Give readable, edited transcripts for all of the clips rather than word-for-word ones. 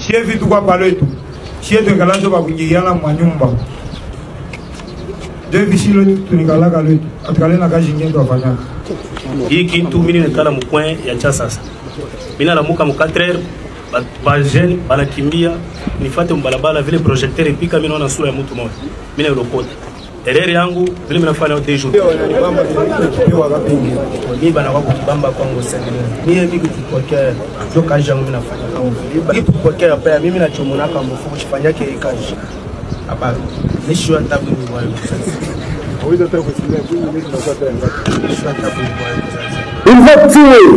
Chie vitu kwa paletu. Chie tukalazo bakujiyana mwanyumba. Devi shilo tunikalaga letu. Atukale na kazi ngendo afanya. Hii kitu mimi nikala mkwen ya cha sasa. Mimi nalamuka mu 4h ba jeune banakimbia nifate mbalabala vile projecteur ipika mimi naona sura ya mtu mmoja. Mimi nilokota. Erere yangu vile mimi nafanya wote jour. Mimi bana wako kibamba kwangu sana. Mimi bigi tukokea ndio kazi yangu mimi nafanya kama vile. Bigi tukokea pia mimi nachomona kama mfuko kufanya yake kazi. Hapa ni shua tabu ni wale sasa. Ils vont tuer,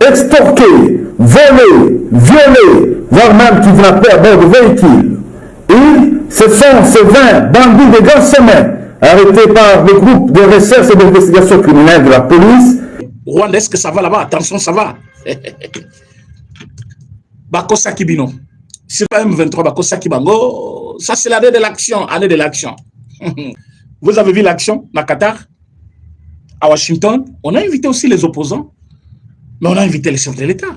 extorquer, voler, violer, voire même kidnapper à bord de véhicules. Ce sont ces 20 bandits de grands chemins arrêtés par le groupe de recherche et d'investigation criminelle de la police. Rwanda, est-ce que ça va là-bas? Attention, ça va. Bakosa Kibino. Sur M23, Bakosa Kibango, ça c'est l'année de l'action, année de l'action. Vous avez vu l'action à Qatar, à Washington. On a invité aussi les opposants, mais on a invité les chefs de l'État.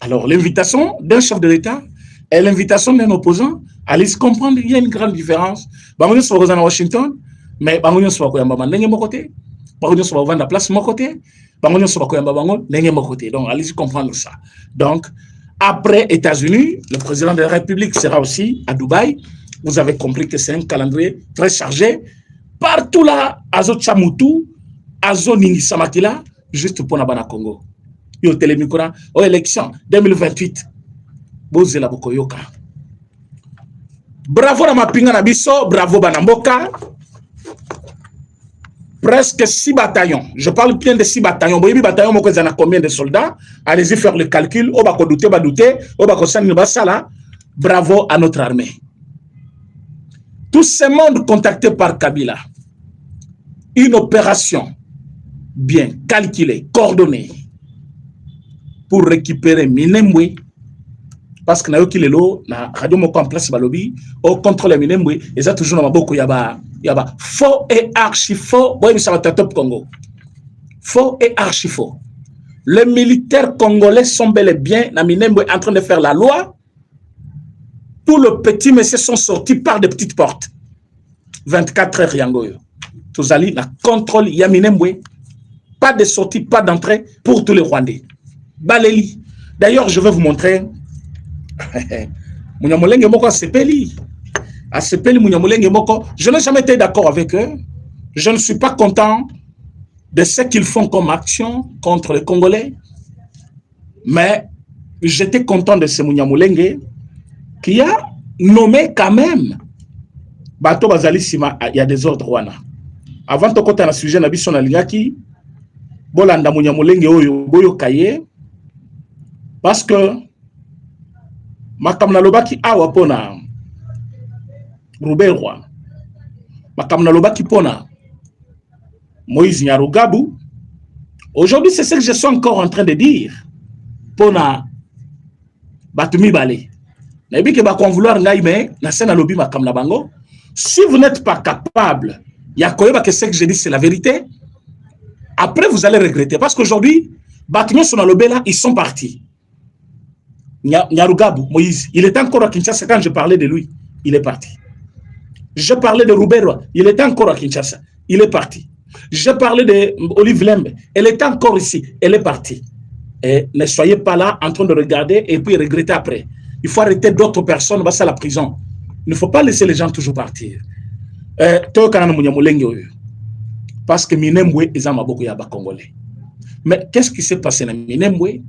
Alors, l'invitation d'un chef de l'État et l'invitation d'un opposant, allez se comprendre, il y a une grande différence. Bangonia soit à Washington, mais Bangonia soit à mon côté. Bangonia soit à la place de mon côté. Bangonia soit à mon côté. Donc, allez se comprendre ça. Donc, après États-Unis, le président de la République sera aussi à Dubaï. Vous avez compris que c'est un calendrier très chargé. Partout là, Azo Tchamoutou, Azo Nini Samakila, juste pour Nabana Congo. Yo télémicro, aux élections 2028. Bozela Bokoyoka. Bravo Namapinga Nabiso, bravo Banamboka. Presque 6 bataillons. Je parle bien de 6 bataillons. Boyebi bataillon, moko zana combien de soldats? Allez-y faire le calcul. Obako douter, badouter. Obako sani basala. Bravo à notre armée. Tout ce monde contacté par Kabila, une opération bien calculée, coordonnée, pour récupérer Minembwe, parce que Nayoki Lelo, na radio moko en place balobi, au contrôle Minembwe, ils ont toujours na maboko yaba faux et archi faux. Boy, ça va top Congo. Faux et archi faux. Les militaires congolais sont bel et bien na Minembwe en train de faire la loi. Tous les petits messieurs sont sortis par des petites portes. 24 heures, Yangoyo. Tous allés, la contrôle Yaminembwe. Pas de sortie, pas d'entrée pour tous les Rwandais. Baléli. D'ailleurs, je vais vous montrer. Munyamulenge Moko Asepeli. Asepeli Munyamulenge Moko. Je n'ai jamais été d'accord avec eux. Je ne suis pas content de ce qu'ils font comme action contre les Congolais. Mais j'étais content de ce Munyamulenge qui a nommé quand même Bato Bazali Sima, il y a des ordres wana. Avant de côté na sujet na biso na lingaki bolanda Munyamulenge oyo boyo kaye parce que makamna lobaki awa pona Ruberwa makamna lobaki pona Moïse Nyarugabu. Aujourd'hui, c'est ce que je suis encore en train de dire pona Batumi Balé. Si vous n'êtes pas capable, que ce que je dis, c'est la vérité. Après, vous allez regretter. Parce qu'aujourd'hui, ils sont partis. Nyarugabu, Moïse, il était encore à Kinshasa quand je parlais de lui. Il est parti. Je parlais de Roubero, il était encore à Kinshasa. Il est parti. Je parlais de Olive Lembe, elle était encore ici. Elle est partie. Et ne soyez pas là en train de regarder et puis regretter après. Il faut arrêter d'autres personnes, va à la prison. Il ne faut pas laisser les gens toujours partir. Parce que Minembwe est un Congolais. Mais qu'est-ce qui s'est passé dans Minembwe?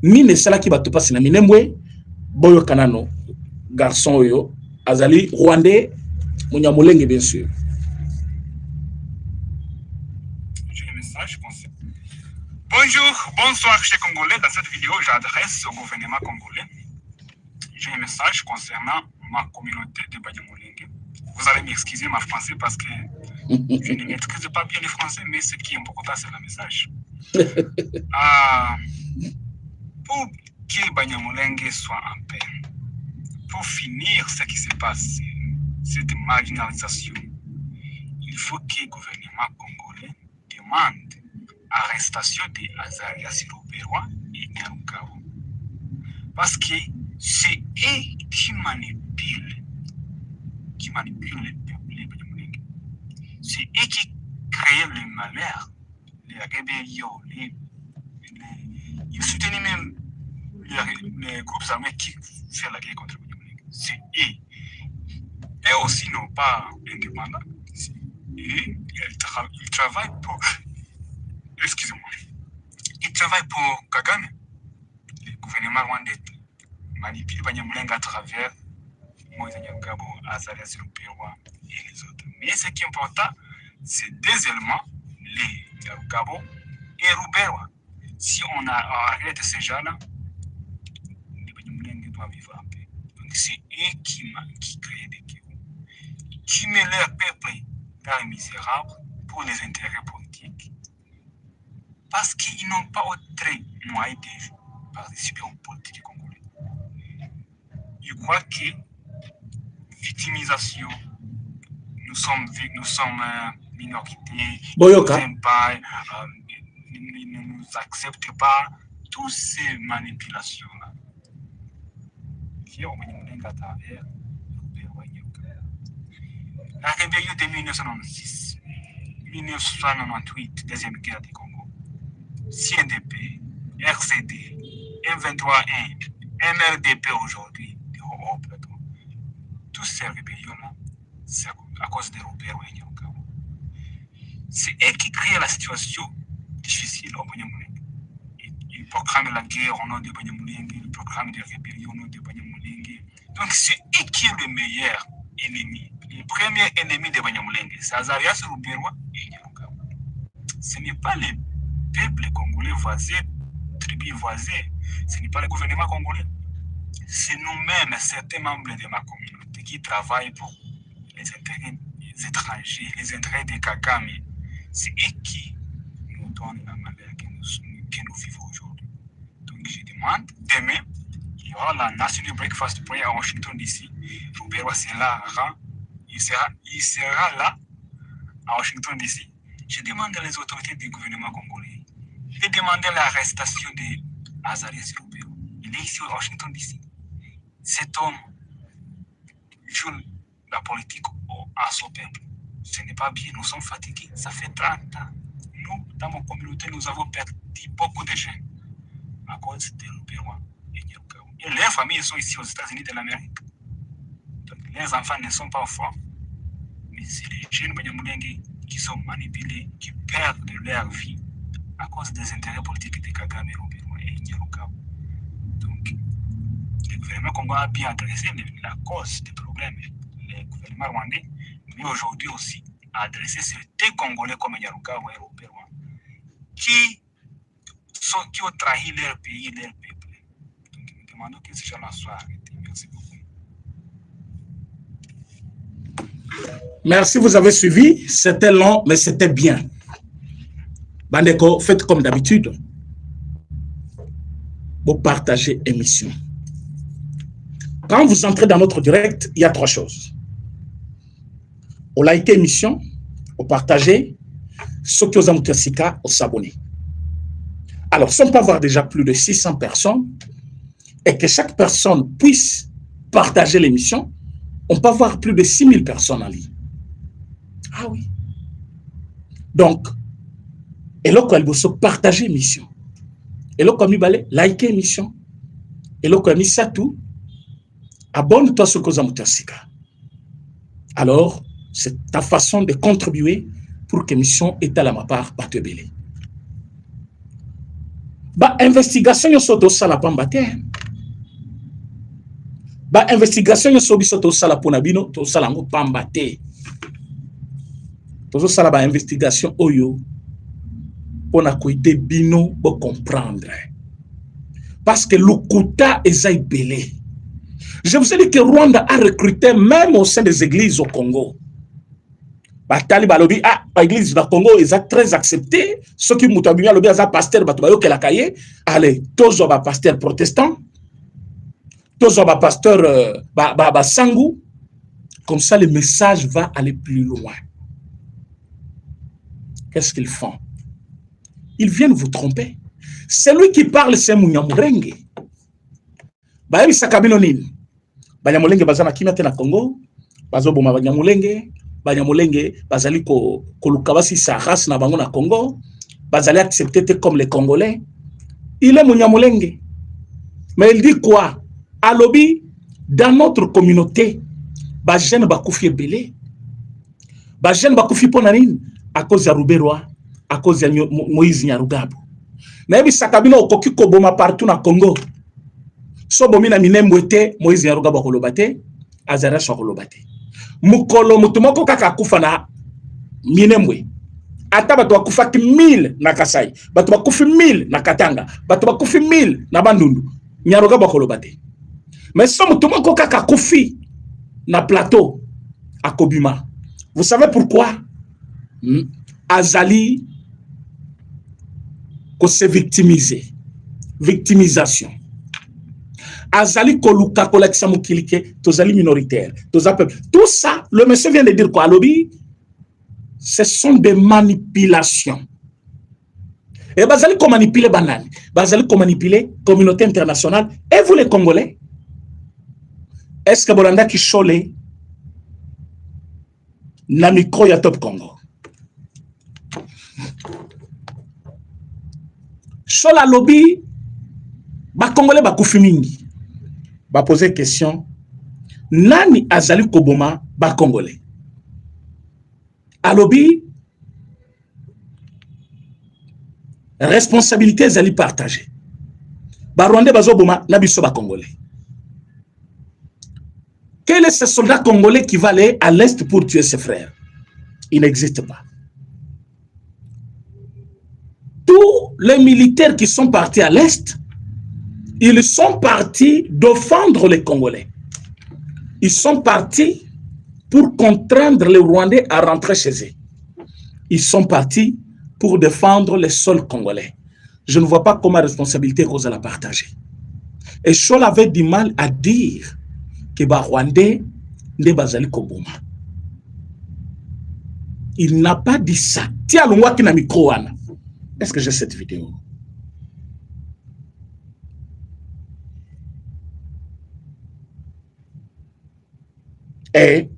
Mine sala qui va tout passer dans Minembwe, Boyo Kanano, garçon yo, Azali, Rwandais, Munyamulenge bien sûr. J'ai un message concernant. Bonjour, bonsoir chers Congolais. Dans cette vidéo, j'adresse au gouvernement congolais. J'ai un message concernant ma communauté de Banyamulenge. Vous allez m'excuser ma français parce que je ne maîtrise pas bien le français, mais ce qui est important, c'est le message. Pour que Banyamulenge soit en paix, pour finir ce qui se passe, cette marginalisation, il faut que le gouvernement congolais demande l'arrestation de Azaria Siroberwa et Nyarugabu. Parce que c'est eux qui manipulent les Banyamulenge. C'est eux qui créent le malheur, les rébellions, ils soutiennent même les groupes armés qui font la guerre contre les Banyamulenge. C'est eux. Et aussi non pas indépendants. Et ils travaillent pour... Excusez-moi. Ils travaillent pour Kagame. Le gouvernement rwandais manipule Banyamulenge à travers Moïse Nyarugabo, Azarias Ruberwa et les autres. Mais ce qui est important, c'est deux éléments, les Nyarugabo et Ruberwa. Si on arrête ces gens-là, les Banyamulenge doivent vivre en paix. Donc c'est eux qui créent des guerres, qui mettent leur peuple dans les misérables pour les intérêts politiques. Parce qu'ils n'ont pas autre moyen de participer aux politiques congolais. Je crois que victimisation, nous sommes minorités, Boyoka. nous n'aiment pas, ne nous acceptent pas, toutes ces manipulations-là. La rébellion de 1996, 1998, deuxième guerre du Congo, CNDP, RCD, M23-1, MRDP aujourd'hui, tous ces rébellions-là, c'est à cause des Robert Nyarugabo. C'est eux qui créent la situation difficile au Banyamulenge. Ils proclament la guerre au nom de Banyamulenge, ils proclament des rébellions au nom de Banyamulenge. Donc c'est eux qui sont le meilleur ennemi. Le premier ennemi de Banyamulenge, c'est Azarias Ruberwa et Nyarugabo. Ce n'est pas les peuples congolais voisins, tribus voisins, ce n'est pas le gouvernement congolais. C'est nous-mêmes, certains membres de ma communauté, qui travaillent pour les intérêts étrangers, les intérêts de Kagame. C'est eux qui nous donnent la malheur que nous vivons aujourd'hui. Donc je demande, demain, il y aura la National Breakfast Prayer à Washington DC. Ruberwa il sera là à Washington DC. Je demande aux autorités du gouvernement congolais de demander l'arrestation de Azarias Ruberwa. Il est ici à Washington DC. Cet homme joue la politique à son peuple. Ce n'est pas bien, nous sommes fatigués. Ça fait 30 ans. Nous, dans mon communauté, nous avons perdu beaucoup de jeunes à cause de Ruberwa et Nyarugabo. Et leurs familles sont ici aux États-Unis de l'Amérique. Donc, les enfants ne sont pas forts. Mais c'est les jeunes Banyamulenge qui sont manipulés, qui perdent leur vie à cause des intérêts politiques de Kagame, Ruberwa et Nyarugabo. Donc, le gouvernement congolais a bien adressé la cause des problèmes. Le gouvernement rwandais, mais aujourd'hui aussi, a adressé certains Congolais comme Nyarugabo et Ruberwa qui ont trahi leur pays, leur peuple. Donc, nous demandons que ces gens-là soient arrêtés. Merci beaucoup. Merci, vous avez suivi. C'était long, mais c'était bien. Bandeko, faites comme d'habitude. Vous partagez l'émission. Quand vous entrez dans notre direct, il y a 3 choses. Vous likez l'émission, vous partagez, ceux qui ont Sika, vous s'abonnez. Alors, si on peut avoir déjà plus de 600 personnes et que chaque personne puisse partager l'émission, on peut avoir plus de 6000 personnes en ligne. Ah oui. Donc, et là, quand vous partagez l'émission, et là, quand vous allez liker l'émission, et là, quand vous ça tout, abonne-toi sur Koza Mutasika. Alors, c'est ta façon de contribuer pour que l'émission est à la ma part, pas te belé. Bah, investigation, yo soto sala pambate. Bah, investigation, yo soto sala ponabino, to sala ngo pambate. To sala ba investigation oyo, pona koite bino, pour comprendre. Parce que l'Ukuta est belé. Je vous ai dit que Rwanda a recruté même au sein des églises au Congo. Batali balobi l'église du Congo est très acceptée. Ceux qui moutabimia lobi aza pasteur batubayo ke la kaye. Allez, tous ba pasteur protestant, tous ba pasteur ba sangu. Comme ça, le message va aller plus loin. Qu'est-ce qu'ils font? Ils viennent vous tromper. Celui qui parle, c'est Munyamurenge. Bayebi sakabino nini? Banyamulenge bazana kimia te na Congo. Bazoboma Banyamulenge. Banyamulenge bazali ko lukabasi sa race na bango na Congo. Bazali accepté comme les Congolais. Il est Munyamulenge. Mais il dit quoi? À lobby, dans notre communauté, Bajen Bakoufi belé. Bajen Bakoufi Ponanin, à cause de Rouberoa, à cause de Moïse Nyarugabo. Mais Sakabino Okoki Koboma partout na Congo. So bomina minemwete Moïse Nyarugabo kolobate, Azara kolobate. Mukolo mutumoko kaka kufa na minemwe. Ata bato bakufaki 1000 na Kasai, bato bakufi 1000 na Katanga, bato bakufi 1000 na Bandundu. Nyarugabo kolobate. Mais so mutumoko kaka kufi na plateau à Kobima. Vous savez pourquoi? Azali ko se victimiser. Victimisation. Azali koluka koleksa mukilike, tozali minoritaire, peuple. Tout ça, le monsieur vient de dire quoi? Lobby, ce sont des manipulations. Et bazali ko manipuler banane, bazali ko manipuler communauté internationale. Et vous les Congolais, est-ce que Bolanda qui chole na micro ya Top Congo? Chola lobby, ba Congolais ba kufi mingi. Ba poser question, nani azali koboma ba Congolais? A lobby, responsabilité azali partagée. Ba Rwandais bazoboma na biso ba Congolais. Quel est ce soldat congolais qui va aller à l'Est pour tuer ses frères? Il n'existe pas. Tous les militaires qui sont partis à l'Est, ils sont partis défendre les Congolais. Ils sont partis pour contraindre les Rwandais à rentrer chez eux. Ils sont partis pour défendre les sols congolais. Je ne vois pas comment la responsabilité Rose la partager. Et Chol avait du mal à dire que les Rwandais ne bazali koboma. Il n'a pas dit ça. Tiens, le moi qui n'a micro. Est-ce que j'ai cette vidéo? Et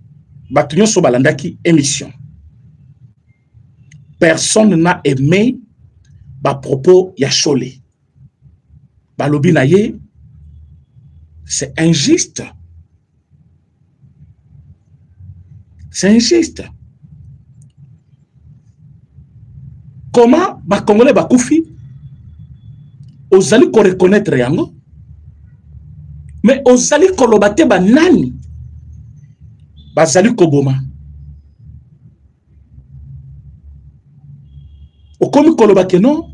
Batunyo Sobalandaki émission. Personne n'a aimé ba propos Yacholé. Balobi naye, c'est injuste. C'est injuste. Comment ba Congolais ba koufi ozali ko reconnaître yango, mais ozali kolobate ba nani bazali koboma okomi kolobake non.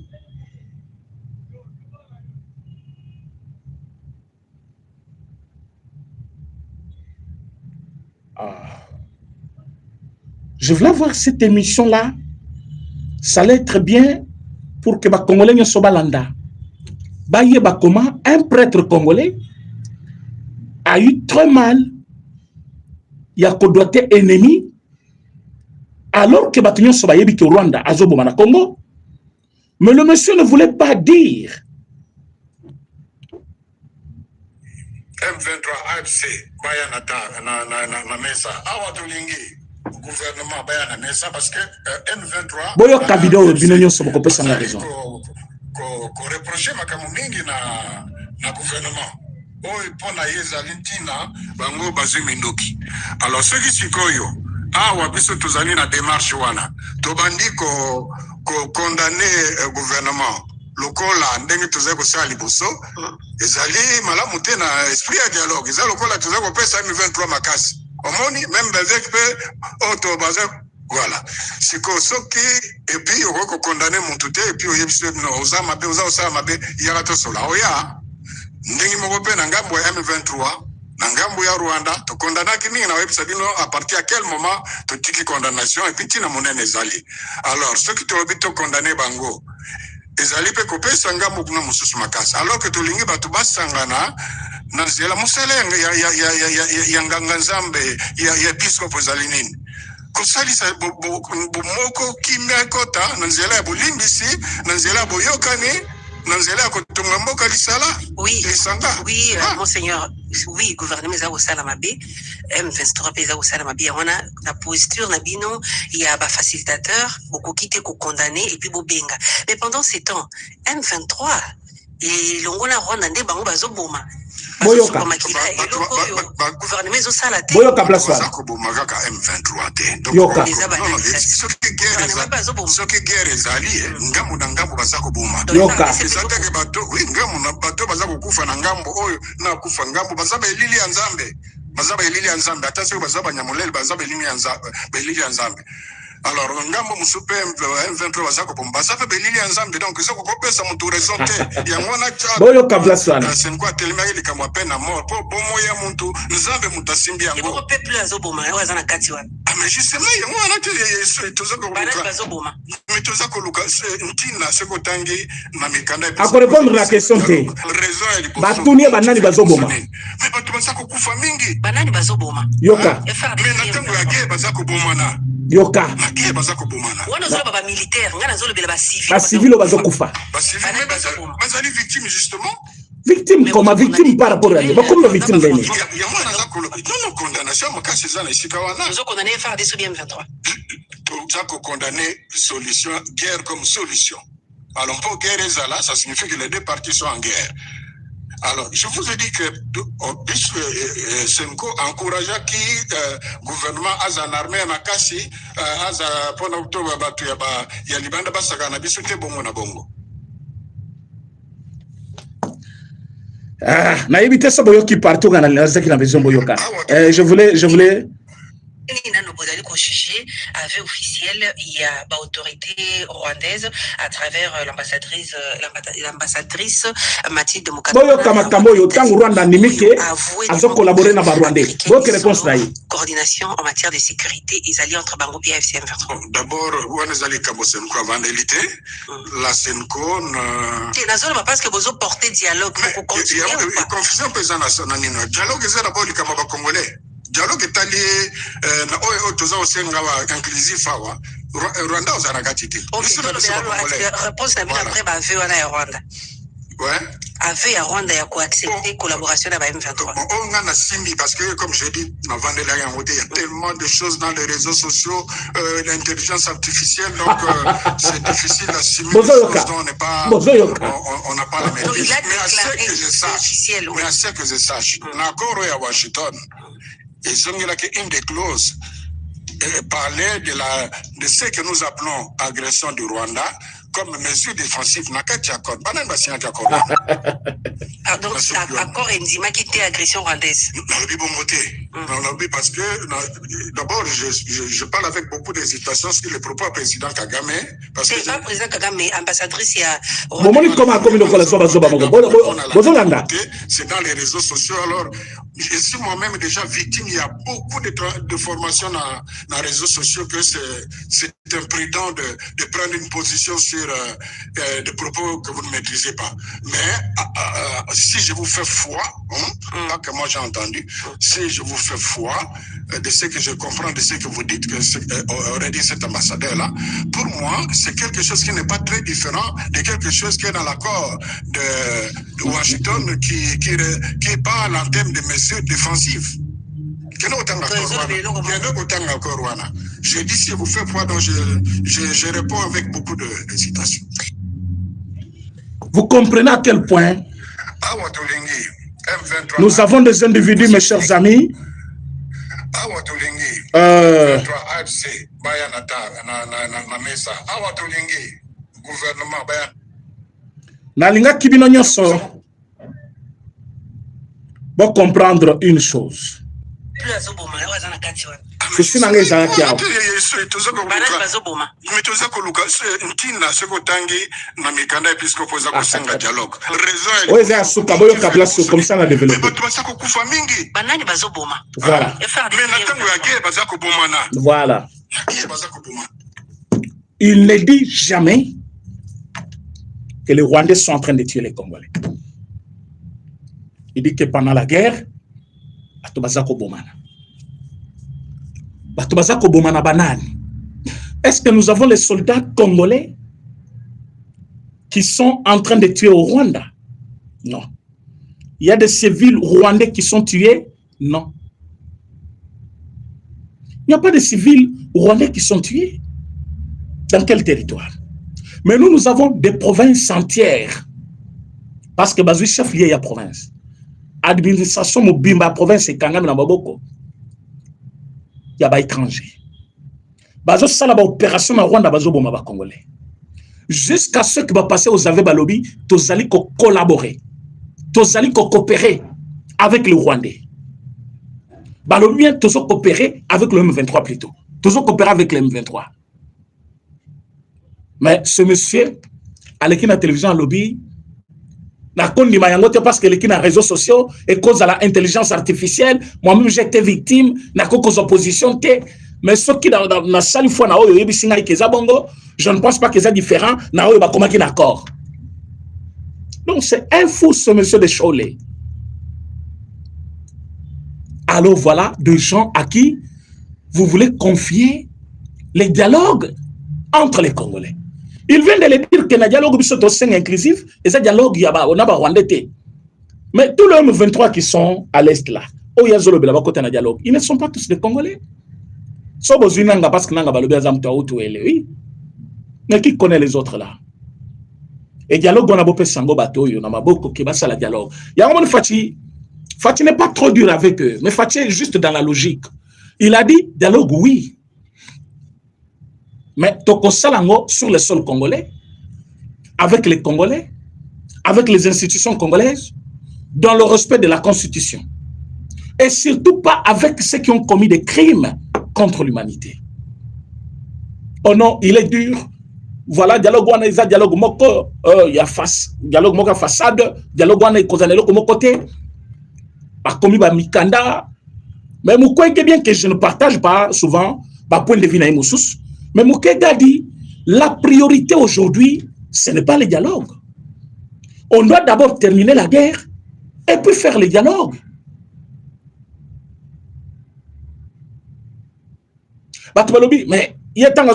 Je voulais voir cette émission-là. Ça allait être bien pour que les Congolais ne soient pas landa. Comment un prêtre congolais a eu très mal. Il y a qu'on doit être ennemi. Alors que les soient au Rwanda, à Zobomana Congo. Mais le monsieur ne voulait pas dire. M23 AFC, Bayanata, na mesa, Awatulingi. Gouvernement bayana mesa parce que M23 boyo ka vidéo binonyo so ko pesa na raison ko reprocher makamu mingi na gouvernement oy pona yeza lintina bango bazumindoki. Alors ceux qui sikoyo awa biso tozali na démarche wana to bandi ko condamner gouvernement lokola ndenge tozali ko sala liboso ezali malamu te na esprit ya dialogue ezali lokola tozali ko pesa M23 makasi. Même avec auto basé voilà c'est que ce qui et puis on va condamner mon tout et puis on osama be yara to sola oya ndingi mo pe na ngambo ya M23 na ngambo ya Rwanda to condamner kini na website dino à partir à quel moment to tiki condamnation et puis tina monene zali. Alors ceux qui to condamner bango ezali pe ko pesa ngambo kuna mususu makasa alors que to lingi batu basangana nanzela musalenga ya nganga nzambe ya episcopo zalinini kosalisa bomoko kimia kota nanzela ya bolimbisi nanzela boyokani Nanzela kotonga mboka lisala. Oui, Lisanga. oui, monseigneur. Oui, gouvernement eza kosala mabe, M23 pe eza kosala mabe. On a la posture na bino, il y a ba facilitateur, beaucoup quitté ko condamné et puis bobenga. Mais pendant ces temps, M23 et longona Rwanda nde bango bazoboma. Boyoka. Gouvernement ezosala te. Boyoka place wana. Bazakoboma kaka M23 te. Donc Yoka. soki guerre ezali ngambo na ngambo bazakoboma. Yoka. Ezatake bato, oui, ngambo na bato bazakokufa na ngambo oyo na kufa ngambo bazaba elili ya Nzambe. Bazaba elili ya Nzambe. Ata soki bazaba nyamulele bazaba elili ya Nzambe. Alors, ngambo musupe M23 bazakoboma. Bazaba elili ya Nzambe. Donc ezoko kopesa mutu raison te. Yango na cha. Boyoka place wana. C'est quoi tellement il kamwa peine mort. Po bomo ya muntu Nzambe mutasimbi yango. Yoko peuple azoboma, wazana kati wana. Mais justement, yango wana te tozakoluka. Mais tozakoluka ntina sekotangi na mikanda. Ako répondre la question te. Batuni banani bazoboma. Mais bato bazako kufa mingi. Banani bazoboma. Yoka. Mais na tango ya guerre bazako bomana. Yoka. Na guerre bazako bomana. Wana zola baba militaire, ngana zola bela ba civil. Ba civil bazokufa. Ba civil bazali victime justement. Victime comme victime par rapport à elle. Comme victime d'elle. Yango na zakolo. Non condamnation makasi za na esika wana. Nous condamné FARDC ou bien M23. Tozako condamner solution guerre comme solution. Alors pour guerre ezala, ça signifie que les deux parties sont en guerre. Alors, je vous ai dit que Senko encouragea qui gouvernement a en armée na kasi a pona utoba batu ya libanda basaka na biso te bongo na bongo. Ah, na yebite sa boyoki partout kana lazaki na besoin boyoka. Je voulais avait officiel, il y a l'autorité rwandaise à travers l'ambassadrice Mathilde Mukata. Boyoka makambo yo tangu Rwanda nimike azo collaborer na ba Rwandais. Boyoka réponse là. Coordination en matière de sécurité ils allient entre Bango et FCM 23. D'abord, on est allé comme Senko avant d'éliter. La Senko parce que vous portez dialogue pour continuer ou pas. Confusion pesant na nino. Dialogue c'est d'abord les Kamaba congolais. Dialogue est allé na oyo toza osenga wa inclusif awa Rwanda ozaragati te. Réponse na bien après ba veu na Rwanda. Ouais. Avait à Rwanda ya ko accepter collaboration avec M23. On a Simbi parce que comme je dis dans Vandela il y a tellement de choses dans les réseaux sociaux, l'intelligence artificielle donc c'est difficile à simuler. On n'est pas on n'a pas la maîtrise. Mais à ce que je sache, l'accord à Washington ils ont une des clauses parlait de ce que nous appelons agression du Rwanda comme mesure défensive. Donc, accord Ndima qui était agression rwandaise. Parce que d'abord, je parle avec beaucoup d'hésitation sur le propos du président Kagame. C'est pas président Kagame, ambassadrice, il y a. C'est dans les réseaux sociaux. Alors, je suis moi-même déjà victime. Il y a beaucoup de formations dans les réseaux sociaux que c'est imprudent de prendre une position sur des propos que vous ne maîtrisez pas. Mais si je vous fais foi, pas que moi j'ai entendu, si je vous fais foi de ce que je comprends, de ce que vous dites, que aurait dit cet ambassadeur-là, pour moi, c'est quelque chose qui n'est pas très différent de quelque chose qui est dans l'accord de Washington qui parle en termes de mesures défensives. Je dis si vous faites foi, donc je réponds avec beaucoup d'hésitation. Vous comprenez à quel point nous avons des individus, mes chers amis, nalinga kibino nyonso pour comprendre une chose. Ceci n'a rien à voir. Comme ça, on a développé. Voilà. Voilà. Il ne dit jamais que les Rwandais sont en train de tuer les Congolais. Il dit que pendant la guerre, est-ce que nous avons les soldats congolais qui sont en train de tuer au Rwanda? Non. Il y a des civils rwandais qui sont tués? Non. Il n'y a pas de civils rwandais qui sont tués. Dans quel territoire? Mais nous avons des provinces entières. Parce que Bazoui chef lié à province. Administration Mobimba province et Kangam Nababoko. Il y a pas étranger. Bazo Salaba opération dans Rwanda Bazo Bomaba Congolais. Jusqu'à ce qui va passer aux Ave Balobi, tous allez collaborer. Tous allez coopérer avec les Rwandais. Balobi, tous coopérer avec le M23 plutôt. Tous coopérer avec le M23. Mais ce monsieur, à l'équipe de la télévision à lobby, n'a pas de parce que l'équipe des réseaux sociaux et cause de l'intelligence artificielle, moi-même j'ai été victime, n'a pas cause d'opposition, mais ceux qui dans la salle fois je ne pense pas que c'est différent, n'a pas comment qu'il d'accord. Donc c'est un fou ce monsieur de Cholet. Alors voilà des gens à qui vous voulez confier les dialogues entre les Congolais. Il vient de le dire que le dialogue est inclusif et ce dialogue, on a Rwandais. Mais tous les hommes 23 qui sont à l'Est là, dialogue, ils ne sont pas tous des Congolais. Parce que oui. Mais qui connaît les autres là? Et dialogue, on a beaucoup de sango bateau, on a beaucoup qui va ça le dialogue. Il y a un moment Fati n'est pas trop dur avec eux, mais Fati est juste dans la logique. Il a dit dialogue, oui. Mais Toko Salango sur le sol congolais, avec les Congolais, avec les institutions congolaises, dans le respect de la Constitution. Et surtout pas avec ceux qui ont commis des crimes contre l'humanité. Oh non, il est dur. Voilà, dialogue wana isa dialogue moko, il y a face, dialogue moko façade, dialogue wana ikozanelo comme côté. Par commis ba mikanda. Mais vous croyez bien que je ne partage pas souvent par point de vue na Moussous. Mais Moukega dit, la priorité aujourd'hui, ce n'est pas le dialogue. On doit d'abord terminer la guerre et puis faire le dialogue. Mais il y a tant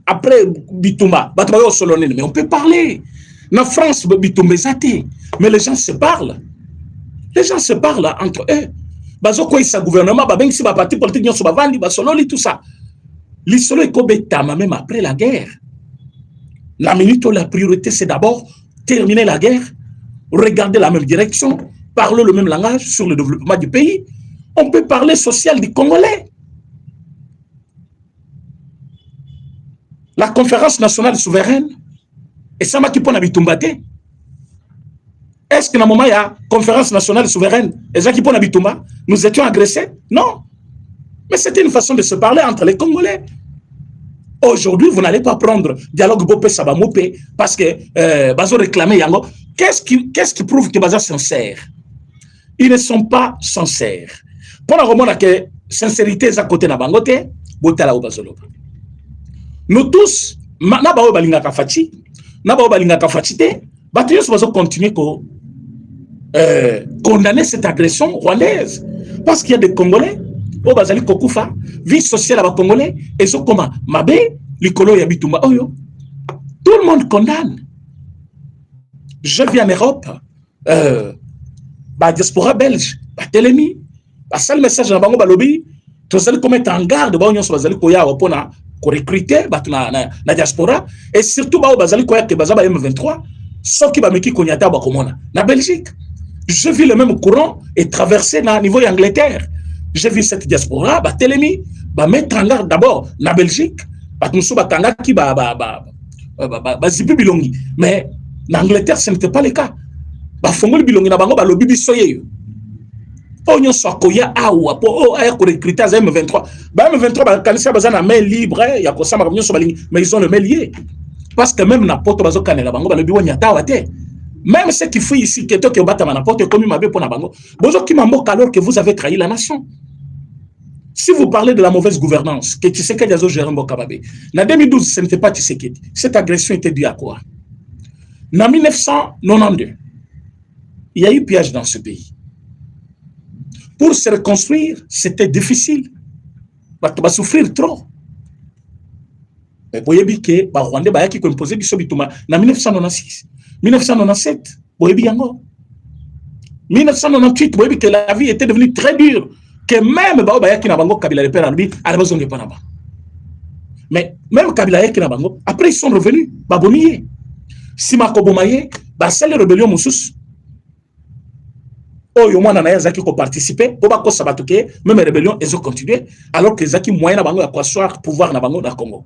après Bitumba, mais on peut parler. En France, Bitumba est mais les gens se parlent. Les gens se parlent entre eux. Bazoko sa gouvernement, même si parti politique sont bavandi, basololi tout ça. L'isolo est kobetama même après la guerre. La minute où la priorité c'est d'abord terminer la guerre, regarder la même direction, parler le même langage sur le développement du pays. On peut parler social du Congolais. La conférence nationale souveraine, et ça m'a qui pone à Bitumba. Est-ce que dans le moment il y a conférence nationale souveraine, et ça qui pone à Bitumba, nous étions agressés? Non. Mais c'était une façon de se parler entre les Congolais. Aujourd'hui, vous n'allez pas prendre dialogue Bopé Sabamopé parce que Bazo réclamait Yango. Qu'est-ce qui prouve que Bazo est sincère? Ils ne sont pas sincères. Pour la remonter que sincérité est à côté de Bangote, Botala ou Bazolo. Nous tous, Nabao Balinga Kafati, Nabao Balinga Kafatite, Bataillon Bazo continue à condamner cette agression rwandaise. Parce qu'il y a des Congolais. Au Bazali Kokufa, vie sociale à Congolais, et ce comment Mabé, Likolo Yabitumba Oyo. Tout le monde condamne. Je vis en Europe, diaspora belge, Télémi, le message dans Bango Balobi, tous allez mettre en garde, Bazali Koya, pour recruter la diaspora, et surtout Bazali Koya que Bazaba M23, sauf qui va me Konyata Bakomona. Na Belgique, je vis le même courant et traversé au niveau d'Angleterre. J'ai vu cette diaspora, Télémi, mettre en garde d'abord la Belgique, mais en Angleterre, ce n'était pas le cas. M23, mais ils ont le mail lié. Parce que même n'importe même ceux qui fuient ici, qui ont battu n'importe comme il m'a dit pour Nabango, alors que vous avez trahi la nation. Si vous parlez de la mauvaise gouvernance, que Tshisekedi a géré Mbokababé, en 2012, ce n'était pas Tshisekedi. Cette agression était due à quoi? En 1992, il y a eu pillage dans ce pays. Pour se reconstruire, c'était difficile. On va souffrir trop. Mais boyebi ke ba Rwandais ba yaki ko imposer biso bituma na 1996, 1997, boyebi yango. 1998, boyebi que la vie était devenue très dure, que même ba yaki na bango Kabila le père Albi, alabazonge panaba. Mais même Kabila yaki na bango, après ils sont revenus, ba boniye. Sima Kobomaye, ba celle rébellion musus. Oh, yo mwana na yazaki ko participer, po ba ko sabatuke, même rébellion ils ont continué alors que zaki moyen na bango ya ko asseoir pouvoir na bango na Congo.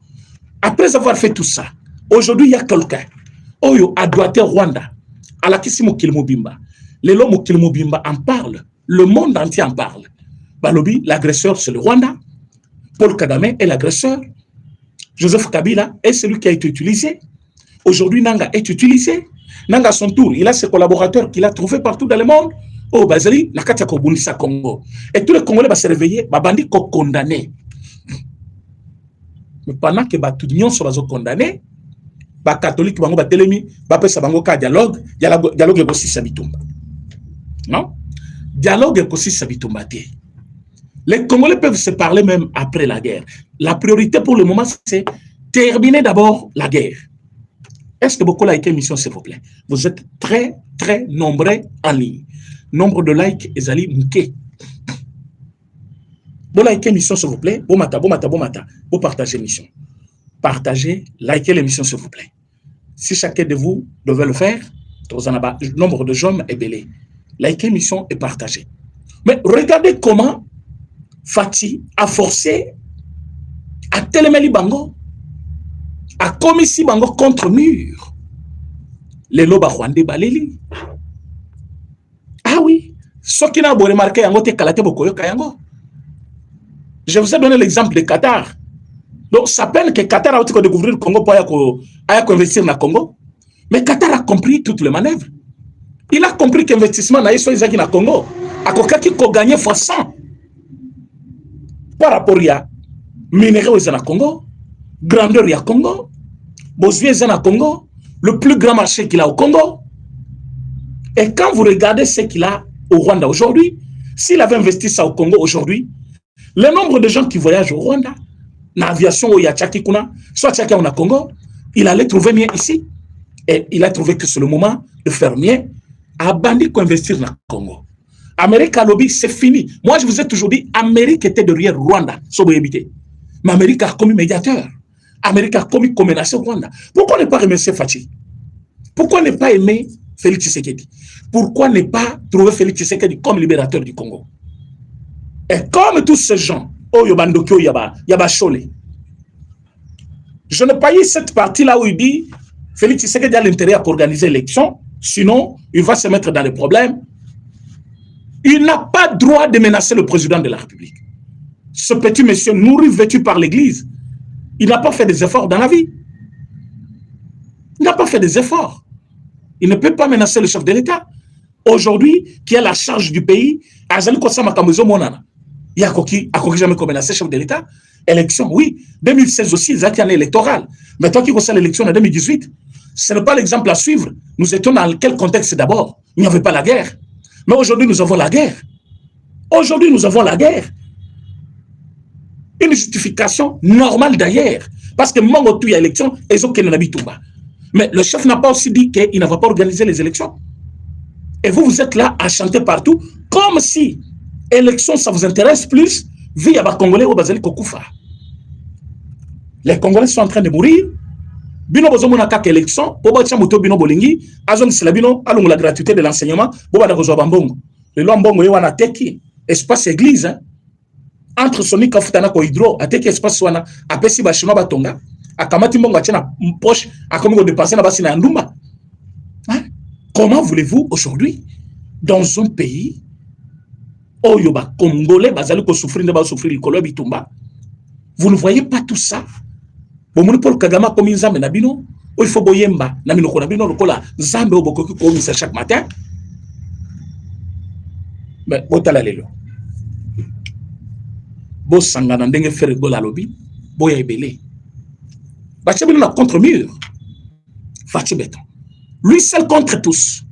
Après avoir fait tout ça, aujourd'hui il y a quelqu'un Oyo a droité Rwanda, à la Kisi Mokili Mobimba. Les lots Mokili Mobimba en parlent, le monde entier en parle. Balobi, l'agresseur c'est le Rwanda, Paul Kagame est l'agresseur, Joseph Kabila est celui qui a été utilisé. Aujourd'hui, Nanga est utilisé. Nanga, à son tour, il a ses collaborateurs qu'il a trouvés partout dans le monde. Oh, Bazali, la Katia Kobunisa Congo. Et tous les Congolais vont se réveiller, Babandi ko condamné. Mais pendant que Batunion soit condamné, les catholiques vont être télémi, dialogue est aussi Sabitumba. Non? Dialogue est aussi Sabitumba. Les Congolais peuvent se parler même après la guerre. La priorité pour le moment, c'est terminer d'abord la guerre. Est-ce que beaucoup likez l'émission, s'il vous plaît? Vous êtes très, très nombreux en ligne. Nombre de likes, Ezali Mouké. Vous likez l'émission, s'il vous plaît. Bon matin. Vous partagez l'émission. Partagez, likez l'émission, s'il vous plaît. Si chacun de vous devait le faire, le nombre de gens est belé. Likez l'émission et partagez. Mais regardez comment Fati a forcé à Télémeli Bango, à Komissi Bango contre mur. Les loba Rwandais Baleli. Ah oui, ce qui n'a pas remarqué, je vous ai donné l'exemple de Qatar. Donc, ça peine que Qatar a découvert le Congo pour investir dans le Congo. Mais Qatar a compris toutes les manœuvres. Il a compris qu'investissement dans le Congo a gagné fois 100. Par rapport à minéraux au Congo, grandeur au Congo, besoin au Congo, le plus grand marché qu'il a au Congo. Et quand vous regardez ce qu'il a au Rwanda aujourd'hui, s'il avait investi ça au Congo aujourd'hui, le nombre de gens qui voyagent au Rwanda, dans l'aviation où il y a Tchaki Kuna, soit Tchaki au Congo, il allait trouver mieux ici. Et il a trouvé que c'est le moment de faire mieux à Bandi qu'on investir dans le Congo. Amérique à lobby, c'est fini. Moi, je vous ai toujours dit, Amérique était derrière Rwanda, mais Amérique a commis médiateur. Amérique a commis menacé Rwanda. Pourquoi ne pas remercier Fachi? Pourquoi ne pas aimer Félix Tshisekedi? Pourquoi ne pas trouver Félix Tshisekedi comme libérateur du Congo? Et comme tous ces gens, oh Yobandokyo Yaba Chole, je n'ai pas eu cette partie-là où il dit Félix Tshisekedi a l'intérêt à organiser l'élection, sinon il va se mettre dans les problèmes. Il n'a pas droit de menacer le président de la République. Ce petit monsieur nourri, vêtu par l'Église, il n'a pas fait des efforts dans la vie. Il n'a pas fait des efforts. Il ne peut pas menacer le chef de l'État. Aujourd'hui, qui a la charge du pays, Azali Kosa Makamozo Monana. Il y a jamais menacé le chef de l'État. Élection, oui. 2016 aussi, ils ont été année électorale. Mais toi qui connais l'élection en 2018, ce n'est pas l'exemple à suivre. Nous étions dans quel contexte d'abord? Il n'y avait pas la guerre. Mais aujourd'hui, nous avons la guerre. Aujourd'hui, nous avons la guerre. Une justification normale d'ailleurs. Parce que Mongo il y a élection, ils ont qu'un habit tout bas. Mais le chef n'a pas aussi dit qu'il ne va pas organiser les élections. Et vous, vous êtes là à chanter partout, comme si élection, ça vous intéresse plus, vu à Congolais au Bazali Kokoufa. Les Congolais sont en train de mourir. Bino bozomo na kaka élection, boba tia moto bino bolingi, azon silabino alongo la gratuité de l'enseignement, boba da kozwa bambongo. Le lombongo yewa na teki espace église hein. Entre Sonika futana ko hydro, ateki espace wana, apesi ba chinois batonga, akamati mbongo atia na poche, akomi ko dépenser na basi na ndumba. Hein? Comment voulez-vous aujourd'hui dans un pays où yoba congolais bazali ko souffrir ba souffrir likolo bitumba? Vous ne voyez pas tout ça? Bon, Paul Kagame comme une zambe nabino, il faut boyemba, nabino konabino lokola zambe obokoki ko misa chaque matin. Mais botala lelo. Bo sangana ndenge faire gola lobi, boya ebele. Bachebino na contre mur. Fati beton. Lui seul contre tous.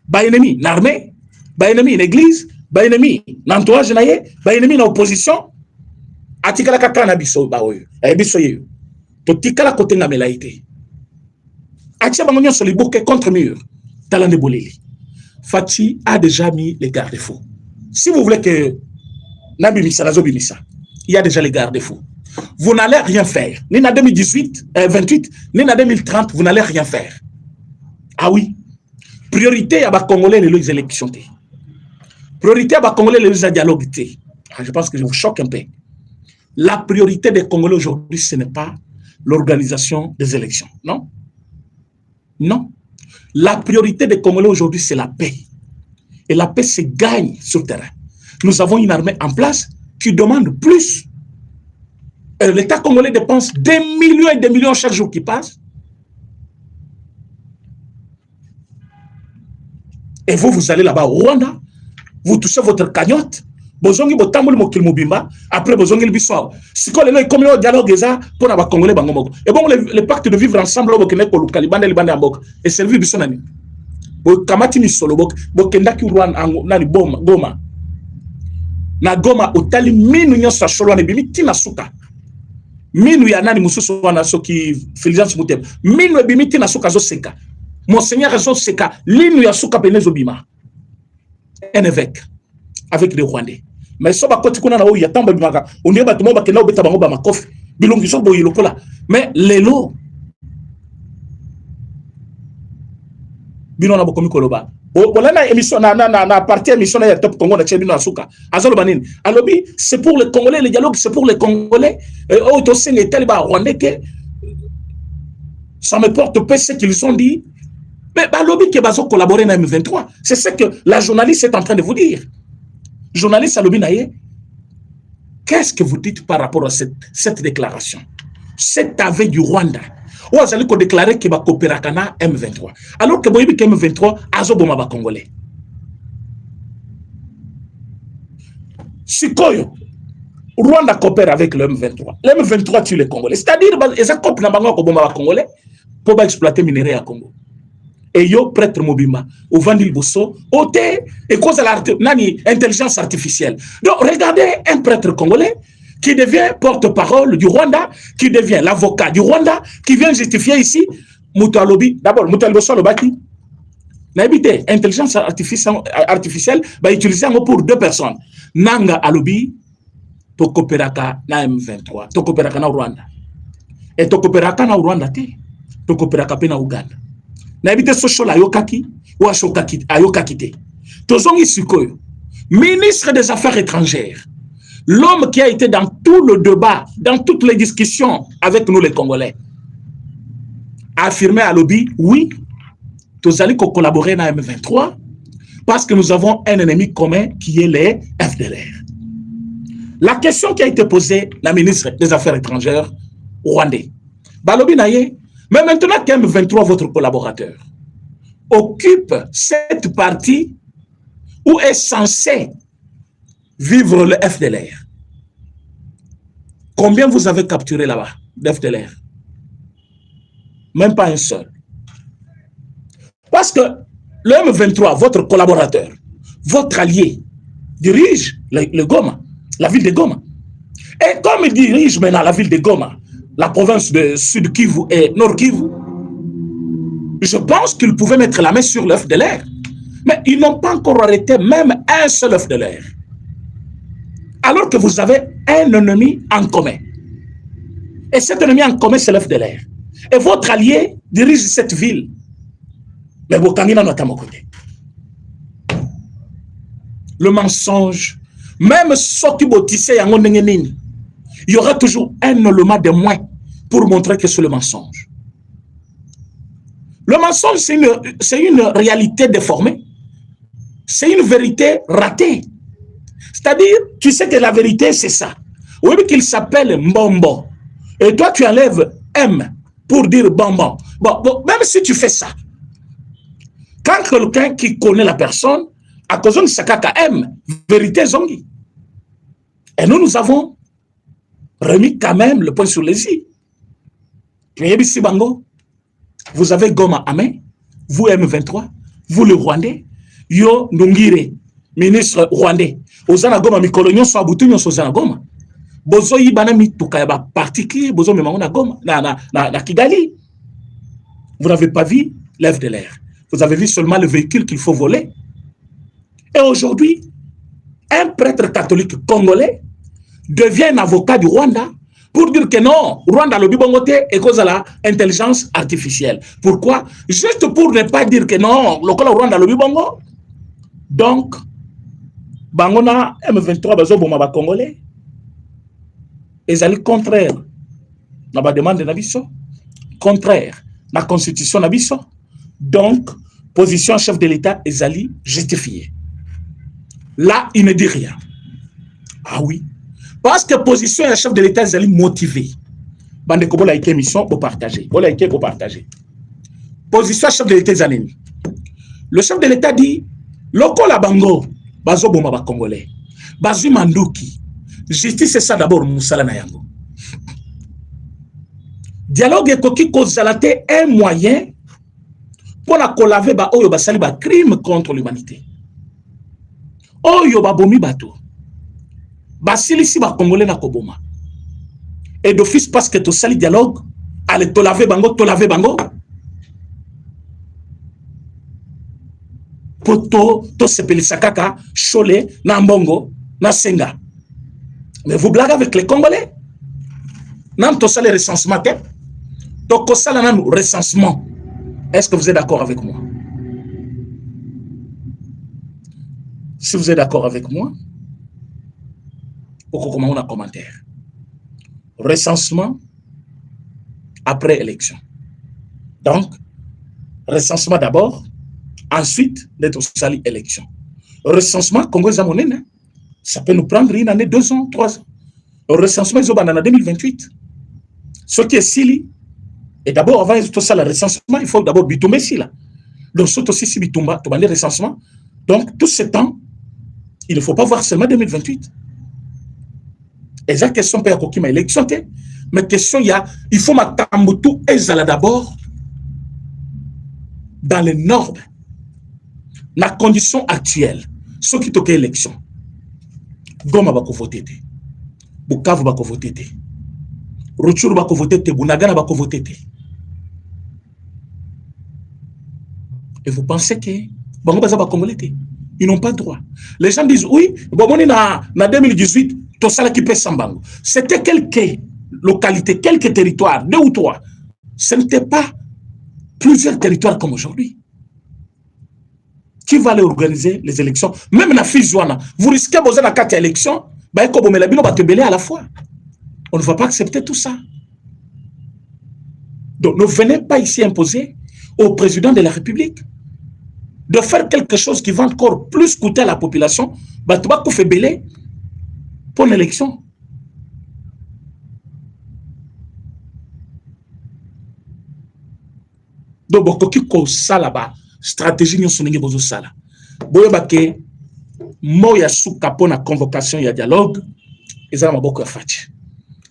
Ba ennemi l'armée, ba ennemi l'église, ba ennemi l'entourage naie, ba ennemi l'opposition. Atikala kaka na biso ba oyo. Biso yeyo. Totikala kote ngamela ite. Atia bango nyonso liboke contre mur. Talande boleli. Fati a déjà mis les garde-fous. Si vous voulez que Nabimisa, Nazobimisa, il y a déjà les garde-fous. Vous n'allez rien faire. Ni en 28, ni en 2030, vous n'allez rien faire. Ah oui. Priorité à Congolais les élections. Priorité à Congolais les dialogues. Je pense que je vous choque un peu. La priorité des Congolais aujourd'hui, ce n'est pas l'organisation des élections. Non? Non. La priorité des Congolais aujourd'hui, c'est la paix. Et la paix se gagne sur le terrain. Nous avons une armée en place qui demande plus. L'État congolais dépense des millions et des millions chaque jour qui passe. Et vous allez là-bas au Rwanda, vous touchez votre cagnotte, bozongi botambouli mokil mobimba, après bozongi le bissoir. Si quoi les comme le dialogue ça pour les Congolais bangomoko. Et bon le pacte de vivre ensemble au Kenya ko Kalibanda libanda ambok et servir bisonani. Bo kamati mi solo bok bokendaki Rwanda nani Goma. Na Goma otali minu nyosa solo ne bimi tina suka. Minu ya nani mususu wana soki Fulgence Muteba. Minu bimi tina suka zo seka. Monseigneur zo seka linu ya suka penezo bima. Un évêque avec les Rwandais. Mais ça va continuer na o ya tamba bimaka. On est battement ba kena obeta bango ba makofi. Bilongi so boyi lokola. Mais lelo bino na bokomi koloba. Voilà émission na partie émission na Top Congo na Tchébino Asuka. Azolo banine. Alobi c'est pour les Congolais, le dialogue c'est pour les Congolais. Oh to sing et taliba Rwandais que ça me porte peu ce qu'ils ont dit. Mais alobi que bazo collaborer na M23. C'est ce que la journaliste est en train de vous dire. Journaliste alobi naye. Qu'est-ce que vous dites par rapport à cette déclaration? Cet aveu du Rwanda. Ou vous allez déclarer qu'il va coopérer avec M23. Alors que vous voyez que M23 a zoboma ba Congolais. Sikoyo, Rwanda coopère avec le M23. Le M23 tue les Congolais. C'est-à-dire qu'ils ont coopéré avec les Congolais pour exploiter les minéraux à Congo. Et yo prêtre Mobimba, au Vandil Bosso, au thé, et cause de l'intelligence artificielle. Donc regardez un prêtre congolais qui devient porte-parole du Rwanda, qui devient l'avocat du Rwanda, qui vient justifier ici, Moutalobi, d'abord, Moutalobi Solobaki, n'habité, intelligence artificielle, va utiliser pour 2 personnes. Nanga Alobi, Tokoperaka na M23, Tokoperaka na Rwanda. Et Tokoperaka na Rwanda te, Tokoperaka pe na Uganda. N'habité social ayokaki, ou ayokaki te. Tozongi Sikoyo, ministre des Affaires étrangères, l'homme qui a été dans tout le débat, dans toutes les discussions avec nous les Congolais, a affirmé à Lobby, oui, nous allons collaborer dans M23 parce que nous avons un ennemi commun qui est les FDLR. La question qui a été posée la ministre des Affaires étrangères rwandais, Balobi Naye, mais maintenant qu'M23, votre collaborateur, occupe cette partie où est censé vivre le FDLR. Combien vous avez capturé là-bas d'FDLR? Même pas un seul. Parce que le M23, votre collaborateur, votre allié, dirige le Goma, la ville de Goma. Et comme il dirige maintenant la ville de Goma, la province de Sud Kivu et Nord Kivu, je pense qu'ils pouvaient mettre la main sur le FDLR. Mais ils n'ont pas encore arrêté même un seul FDLR. Alors que vous avez un ennemi en commun. Et cet ennemi en commun, c'est l'FDLR. Et votre allié dirige cette ville. Mais vous n'avez pas côté. Le mensonge, même ce qui il y aura toujours un élément de moins pour montrer que c'est le mensonge. Le mensonge, c'est une réalité déformée. C'est une vérité ratée. C'est-à-dire, tu sais que la vérité, c'est ça. Oui, mais qu'il s'appelle Mbombo. Et toi, tu enlèves M pour dire Bonbon. Bon, même si tu fais ça, quand quelqu'un qui connaît la personne, à cause de Sakaka M, vérité zongi. Et nous avons remis quand même le point sur les i. Vous avez Goma à main, vous M23, vous le Rwandais, Yo Ndongire, ministre rwandais. Ozana Goma, Mikolonyon, Soaboutounion, Ozana Goma. bozo yibana mituka ya ba particulier bozo memango na Goma na Kigali. Vous n'avez pas vu l'œuvre de l'air. Vous avez vu seulement le véhicule qu'il faut voler. Et aujourd'hui, un prêtre catholique congolais devient un avocat du Rwanda pour dire que non, Rwanda le bibongote est cause de l'intelligence artificielle. Pourquoi? Juste pour ne pas dire que non, le Rwanda le bibongo. Donc, bangona M23 bazo boma ba congolais. Ils allaient contraire na ba demande na biso, contraire la constitution na biso. Donc, position chef de l'État ils allaient justifier. Là, il ne dit rien. Ah oui. Parce que position et chef de l'État, ils allaient motiver. Bande Kobo laïke mission pour partager. Pour laïke pour partager. Position chef de l'État, ils allaient. Le chef de l'État dit, loko la bango, bazo boma ba congolais. Bazu manduki. Justice c'est ça d'abord, moussala na yango. Dialogue et koki kozalate un moyen pour la collaver ba oyo basali ba crime contre l'humanité. Oyo ba bomi bato. Basili si ba congolais na koboma. Et d'office parce que to sali dialogue, allez to laver bango, to laver bango. Poto to sepelisa kaka, chole, na mbongo, na senga. Mais vous blaguez avec les Congolais. Nan to sali recensement te. To ko sala nan recensement. Est-ce que vous êtes d'accord avec moi? Si vous êtes d'accord avec moi, au comment on a commentaire. Recensement après élection. Donc, recensement d'abord, ensuite, d'être sali élection. Recensement, Congo Zamonene, ça peut nous prendre une année, 2 ans, 3 ans. Le recensement, ils ont en 2028. Ce qui est Sili, et d'abord, avant tout ça, le recensement, il faut d'abord bitumber ici là. Donc, surtout si bitumba, tu vas le recensement. Donc, tout ce temps, il ne faut pas voir seulement 2028. Et la question peut y avoir élection, mais question il faut m'attendre tout et ça d'abord dans les normes, la condition actuelle, ce qui toque élection. Goma va voter, Bukavu va voter, Rutshuru va voter, Bunagana va voter. Et vous pensez que Bango Baza va Congolais? Ils n'ont pas droit. Les gens disent oui, bon, on est en 2018, tout ça qui pèse Sambango. C'était quelques localités, quelques territoires, 2 ou 3. Ce n'était pas plusieurs territoires comme aujourd'hui. Qui va aller organiser les élections? Même la Fizouana, vous risquez de la carte élection, à la fois. On ne va pas accepter tout ça. Donc ne venez pas ici imposer au président de la République de faire quelque chose qui va encore plus coûter à la population, bah tu vas faire belé pour l'élection. Donc beaucoup qui ça là-bas, stratégie nous sonner bozo sala. Boyo baké moya souka pour la convocation ya dialogue, ils ont beaucoup Fachi.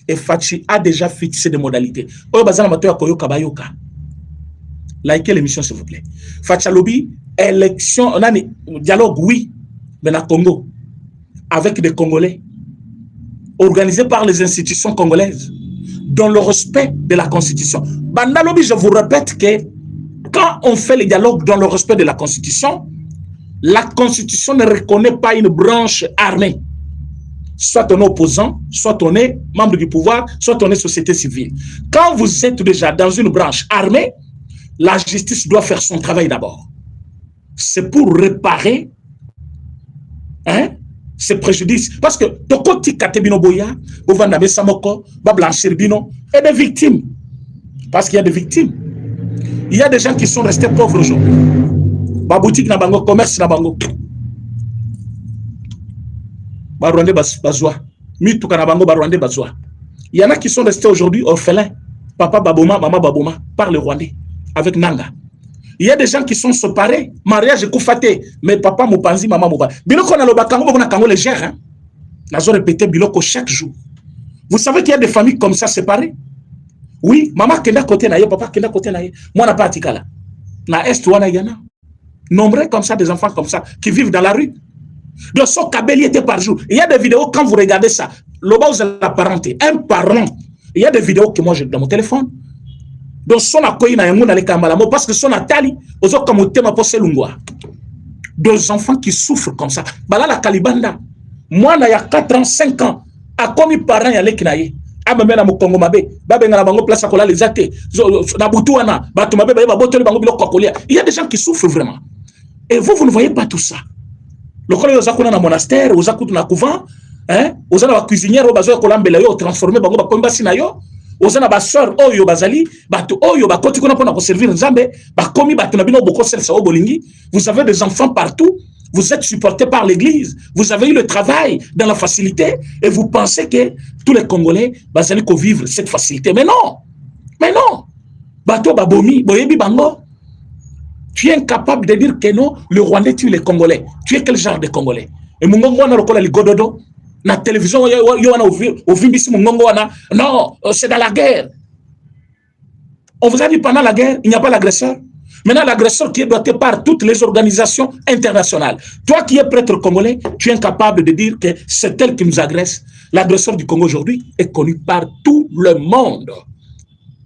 Et Fachi a déjà fixé des modalités. Oyo bazana mato ya koyoka bayoka. Likez l'émission s'il vous plaît. Fachi lobby élection, on a un dialogue, oui, mais dans le Congo, avec des Congolais, organisé par les institutions congolaises, dans le respect de la Constitution. Bandalobi, je vous répète que quand on fait le dialogue dans le respect de la Constitution ne reconnaît pas une branche armée. Soit on est opposant, soit on est membre du pouvoir, soit on est société civile. Quand vous êtes déjà dans une branche armée, la justice doit faire son travail d'abord. C'est pour réparer ces préjudices. Parce que Tokoti Katebino Boya, Bovandabe Samoko, Bablanchir Bino, et des victimes. Parce qu'il y a des victimes. Il y a des gens qui sont restés pauvres aujourd'hui. Baboutique Nabango, commerce Nabango. Barwande Bazoua. Mituka Nabango, Barwande Bazoua. Il y en a qui sont restés aujourd'hui orphelins. Papa Baboma, Maman Baboma, par le Rwandais, avec Nanga. Il y a des gens qui sont séparés, mariage koufaté, mais papa Moupanzi, maman Moupanzi. Biloko na lobakango, bokona kango les gère. Nazo répété biloko chaque jour. Vous savez qu'il y a des familles comme ça séparées? Oui, maman kenda côté na ye, papa kenda côté na ye. Moi na pas atikala. Na est wana yana. Nombreux comme ça, des enfants comme ça, qui vivent dans la rue. Donc, son Kabeli était par jour. Il y a des vidéos, quand vous regardez ça, Loba, vous allez l'apparenter. Un parent. Il y a des vidéos que moi j'ai dans mon téléphone. Donc, son accueil na yango na le kamalamo parce que son atali, ozo kamote ma pose lungwa. Deux enfants qui souffrent comme ça. Bala la Kalibanda. Moi, il y a 4 ans, 5 ans, à commis parents y a l'équinaye. Ah, mais na mo Congo mabe. Babe na bango place à kola les athées. Na butuana, batu mabe ba botoli bango bilo kokolia. Il y a des gens qui souffrent vraiment. Et vous ne voyez pas tout ça. Le collègue aux akuna na monastère, aux akutu na couvent, hein, aux ana ba cuisinière, aux bazo kolambela yo transformer bango ba komba sinayo. Aux ana ba sœur oyo bazali, batu oyo ba koti kuna pona ko servir nzambe, ba komi batu na bino boko selsa o bolingi. Vous avez des enfants partout. Vous êtes supportés par l'église. Vous avez eu le travail dans la facilité et vous pensez que tous les Congolais bazali ko vivre cette facilité. Mais non. Mais non. Bato babomi, boyebi bango. Tu es incapable de dire que non, le Rwandais tue les Congolais. Tu es quel genre de Congolais? Et Mungongo wana lokola ligododo. Na télévision, yo wana au vimbisi Mungongo wana. Non, c'est dans la guerre. On vous a dit pendant la guerre, il n'y a pas l'agresseur. Maintenant, l'agresseur qui est doté par toutes les organisations internationales. Toi qui es prêtre congolais, tu es incapable de dire que c'est elle qui nous agresse. L'agresseur du Congo aujourd'hui est connu par tout le monde.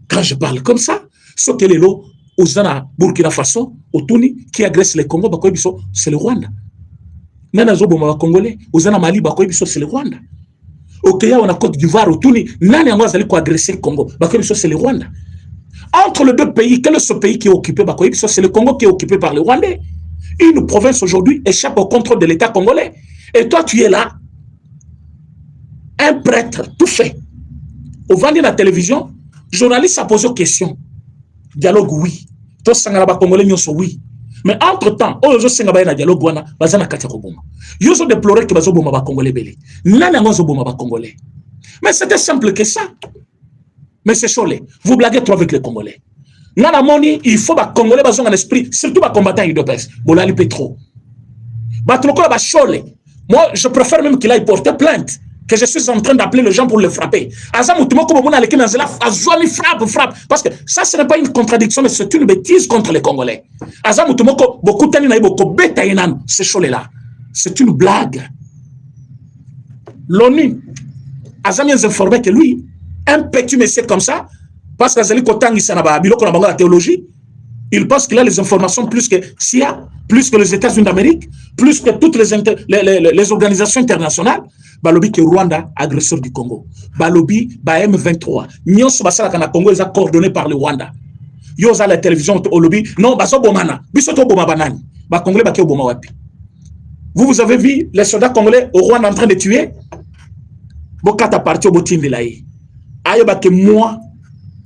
Quand je parle comme ça, ce que les lots, Ozana, Burkina Faso, Otuni, qui agresse les Congo, c'est le Rwanda. Nana Zoboma Congolais, Ozana Mali, c'est le Rwanda. Au Kenya, on a Côte d'Ivoire, Otuni, Nana Ngwazali qui agresse le Congo, c'est le Rwanda. Entre les deux pays, quel est ce pays qui est occupé? C'est le Congo qui est occupé par les Rwandais. Une province aujourd'hui échappe au contrôle de l'État congolais. Et toi, tu es là, un prêtre, tout fait. Au vendu de la télévision, journaliste a posé une question. Dialogue, oui. Toi, Sangaba Congolais, oui. Mais entre-temps, aux Sangaba na dialogue, wana, bazana katakoboma. Ils ont déploré que bazoboma ba Congolais belé. Nana ngozoboma ba Congolais. Mais c'était simple que ça. Mais c'est cholé. Vous blaguez trop avec les Congolais. Nana moni, il faut que les Congolais aient un esprit, surtout les combattants UDPS. Bolali Petro. Batloko ba cholé. Moi, je préfère même qu'il aille porter plainte que je suis en train d'appeler les gens pour le frapper. Frappe. Parce que ça, ce n'est pas une contradiction, mais c'est une bêtise contre les Congolais. C'est cholé là. C'est une blague. L'ONU, Azam vient informer que lui, un petit monsieur comme ça, parce que la théologie, il pense qu'il a les informations plus que SIA, plus que les États-Unis d'Amérique, plus que toutes les organisations internationales. Balobi que Rwanda, agresseur du Congo. Balobi, M23. Nyonso basala kana Congo, ils sont coordonnés par le Rwanda. Yoza la télévision, Olobi, non, baso bomana, bisoto boma banani. Ba Congolais ba ke boma wapi. Vous avez vu les soldats congolais au Rwanda en train de tuer? Bokata parti au botin de l'aïe. Que moi,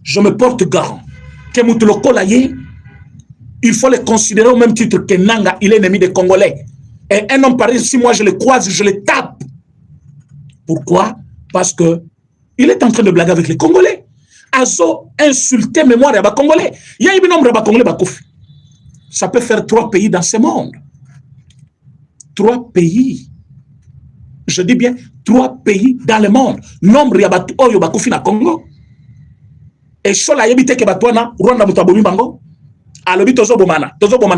je me porte garant que Moutoloko Laye, il faut le considérer au même titre que Nanga, il est ennemi des Congolais. Et un homme pareil, si moi je le croise, je le tape. Pourquoi? Parce que il est en train de blaguer avec les Congolais. Azo insulté mémoire à Congolais. Il y a un nombre de Congolais. Ça peut faire 3 pays dans ce monde. 3 pays. Je dis bien 3 pays dans le monde. Nombre ya batu oyo bakufi na Congo. Et chola yebite ke batwana Rwanda mutabomi bango. Alobi tozo bomana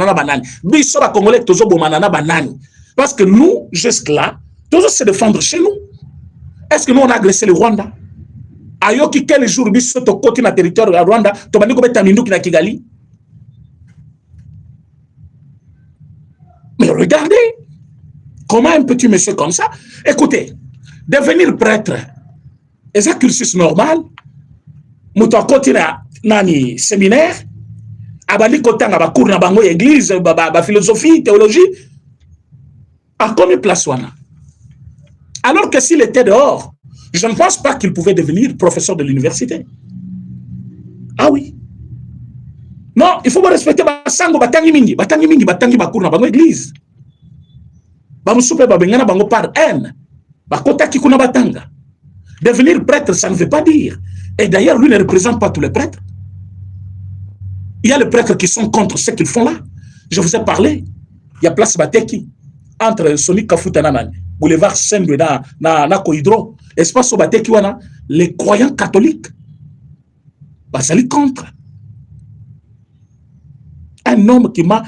na banani. Biso ba Congolais tozo bomana na banani. Parce que nous jusque là, tozo se défendre chez nous. Est-ce que nous on a agressé le Rwanda? Ayoki quel jour biso to koti na territoire ya Rwanda, to bandi ko beta minduki na Kigali? Mais regardez comment un petit monsieur comme ça, écoutez, devenir prêtre, est-ce un cursus normal? Mouton continue nani séminaire, abali kotanga ba cours na bango église, ba philosophie, théologie, à combien de place wana? Alors que s'il était dehors, je ne pense pas qu'il pouvait devenir professeur de l'université. Ah oui. Non, il faut respecter basango batangi mingi ba cours na bango église. Par haine. Devenir prêtre, ça ne veut pas dire. Et d'ailleurs, lui ne représente pas tous les prêtres. Il y a les prêtres qui sont contre ce qu'ils font là. Je vous ai parlé. Il y a place Bateki entre Sonic Kafutanana, boulevard Saint-Louis, na Kohydro, espace au Bateki, les croyants catholiques. Ça les contre. Un homme qui m'a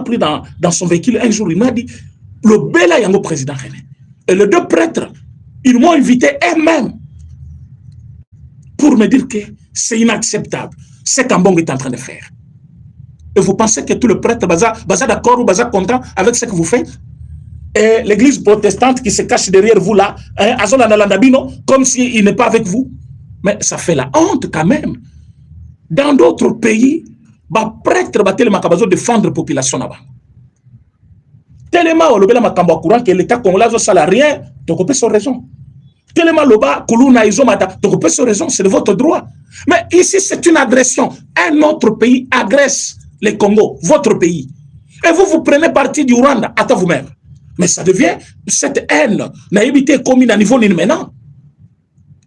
pris dans son véhicule un jour, il m'a dit, Le bela yango président René. Et les deux prêtres, ils m'ont invité eux-mêmes pour me dire que c'est inacceptable ce qu'Ambongo est en train de faire. Et vous pensez que tous les prêtres sont d'accord ou sont contents avec ce que vous faites? Et l'église protestante qui se cache derrière vous là, comme s'il n'est pas avec vous. Mais ça fait la honte quand même. Dans d'autres pays, les prêtres vont défendre la population là-bas. Tellement le makambo courant que l'État congolais n'a rien, donc on peut sans raison. Tellement le bas, Koulouna, Izomata, donc on peut sans raison, c'est de votre droit. Mais ici, c'est une agression. Un autre pays agresse les Congo, votre pays. Et vous prenez parti du Rwanda, à vous-même. Mais ça devient cette haine, naïveté commune à niveau maintenant.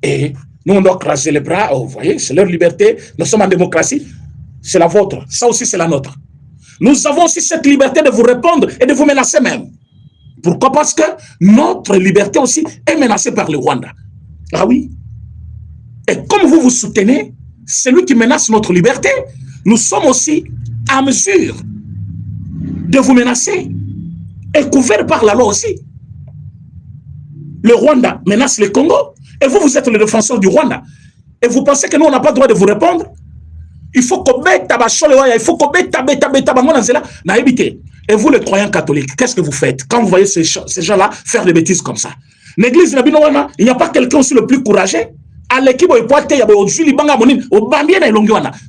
Et nous, on doit craser les bras. Oh, vous voyez, c'est leur liberté. Nous sommes en démocratie. C'est la vôtre. Ça aussi, c'est la nôtre. Nous avons aussi cette liberté de vous répondre et de vous menacer même. Pourquoi? Parce que notre liberté aussi est menacée par le Rwanda. Ah oui. Et comme vous vous soutenez, c'est lui qui menace notre liberté. Nous sommes aussi à mesure de vous menacer. Et couvert par la loi aussi. Le Rwanda menace le Congo. Et vous, vous êtes le défenseur du Rwanda. Et vous pensez que nous, on n'a pas le droit de vous répondre? Il faut qu'on mette il faut qu'on mette Et vous, les croyants catholiques, qu'est-ce que vous faites quand vous voyez ces gens-là faire des bêtises comme ça? L'église, il n'y a pas quelqu'un aussi le plus courageux. À l'équipe,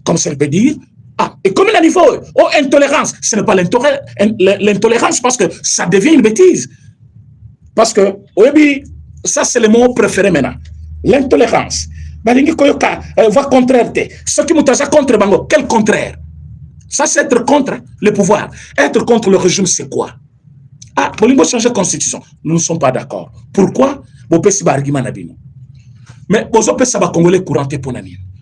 comme ça, il peut dire. Ah, et comme il a niveau, oh, intolérance, ce n'est pas l'intolérance parce que ça devient une bêtise. Parce que, oui, ça c'est le mot préféré maintenant. L'intolérance. Va contraire. Ce qui nous contre Bango, quel contraire? Ça c'est être contre le pouvoir. Être contre le régime, c'est quoi? Ah, vous voulez changer la constitution. Nous ne sommes pas d'accord. Pourquoi? Vous pouvez pas argument. Mais vous pouvez pas congolais couranté pour nous.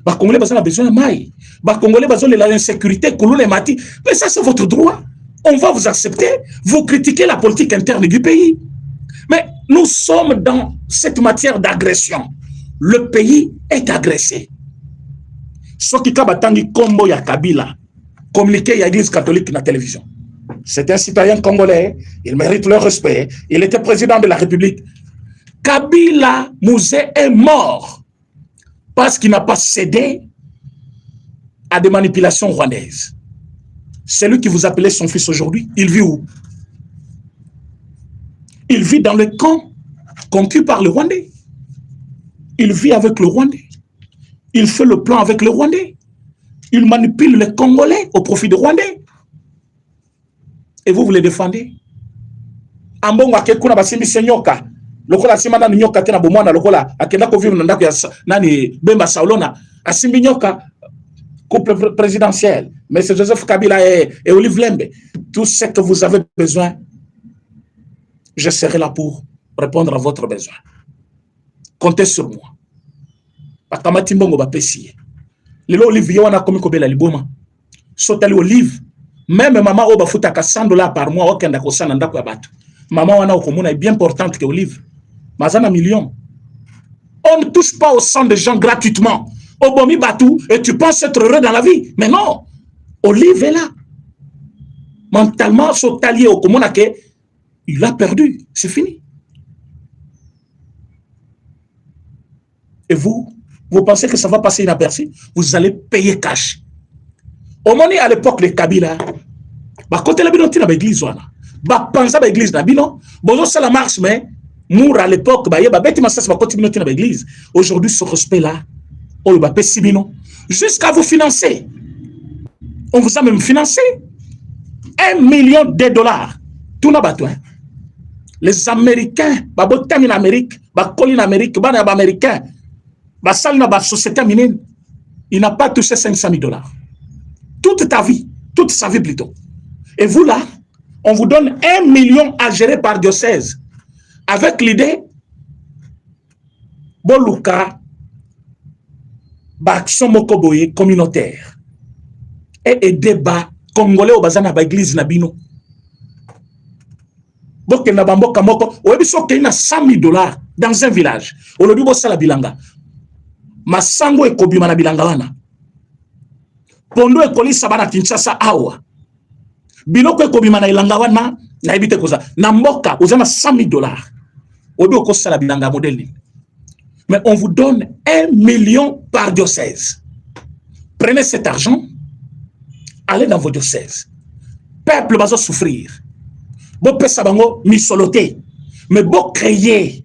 Les Congolais ont besoin de maille. Les Congolais ont besoin de l'insécurité. Mais ça, c'est votre droit. On va vous accepter. Vous critiquez la politique interne du pays. Mais nous sommes dans cette matière d'agression. Le pays est agressé. Ce qui est combo ya Kabila, communiqué à l'église catholique dans la télévision. C'est un citoyen congolais. Il mérite le respect. Il était président de la République. Kabila Mouzé est mort. Parce qu'il n'a pas cédé à des manipulations rwandaises. C'est lui qui vous appelait son fils aujourd'hui. Il vit où? Il vit dans le camp conquis par le Rwandais. Il vit avec le Rwandais. Il fait le plan avec le Rwandais. Il manipule les Congolais au profit du Rwandais. Et vous les défendez? Ambongo akekuna basimbi senyoka. Lokola simana nyoka tena bomwana lokola akenda ko vivre ndako ya nani Bemba Saulona asimbi nyoka couple présidentiel. Mais c'est Joseph Kabila et Olive Lembe. Tout ce que vous avez besoin, je serai là pour répondre à votre besoin. Comptez sur moi. Pakamati mbongo ba pesi. Lelo Olive yona komi ko bela liboma. Sotali Olive. Même maman oba futaka $100 par mois okenda ko sana ndako ya bato. Maman wana okomona est bien importante que Olive. Mazana million. On ne touche pas au sang des gens gratuitement. Obomi Batou, et tu penses être heureux dans la vie. Mais non. Olive est là. Mentalement, son talier au Komonake, il a perdu. C'est fini. Et vous pensez que ça va passer inaperçu? Vous allez payer cash. Au moment à l'époque de Kabila, côté la bino tina ba église wana. Pensa ba église na bino, bozo ça la marche mais mour à l'époque ba yeba beti masas ba côté bino tina ba église. Aujourd'hui ce respect là, on va payer bino jusqu'à vous financer. On vous a même financé $1 million. Tout n'a pas tout. Les Américains, ba botam en Amérique, ba colline Amérique, ba américain, ba salle na ba société minienne, il n'a pas touché $500,000. Toute ta vie, toute sa vie plutôt. Et vous là, on vous donne $1 million à gérer par diocèse. Avec l'idée, Boluka, Baction Mokoboye communautaire. Et débat congolais au bazana ba église Nabino. Boke na bamboka moko, oebiso ke na $100,000 dans un village. Olobi bo sala bilanga. Masango e kobima na bilanga wana. Pondo e kolisa bana Kinshasa awa. biloko ekobima na elanga wana na ebite koza na mboka oza na $100,000 obi okosala bilanga modèle. Mais on vous donne 1 million par diocèse. Prenez cet argent, allez dans vos diocèses. Peuple va souffrir. Bon pesa bango misoloté. Mais bon créer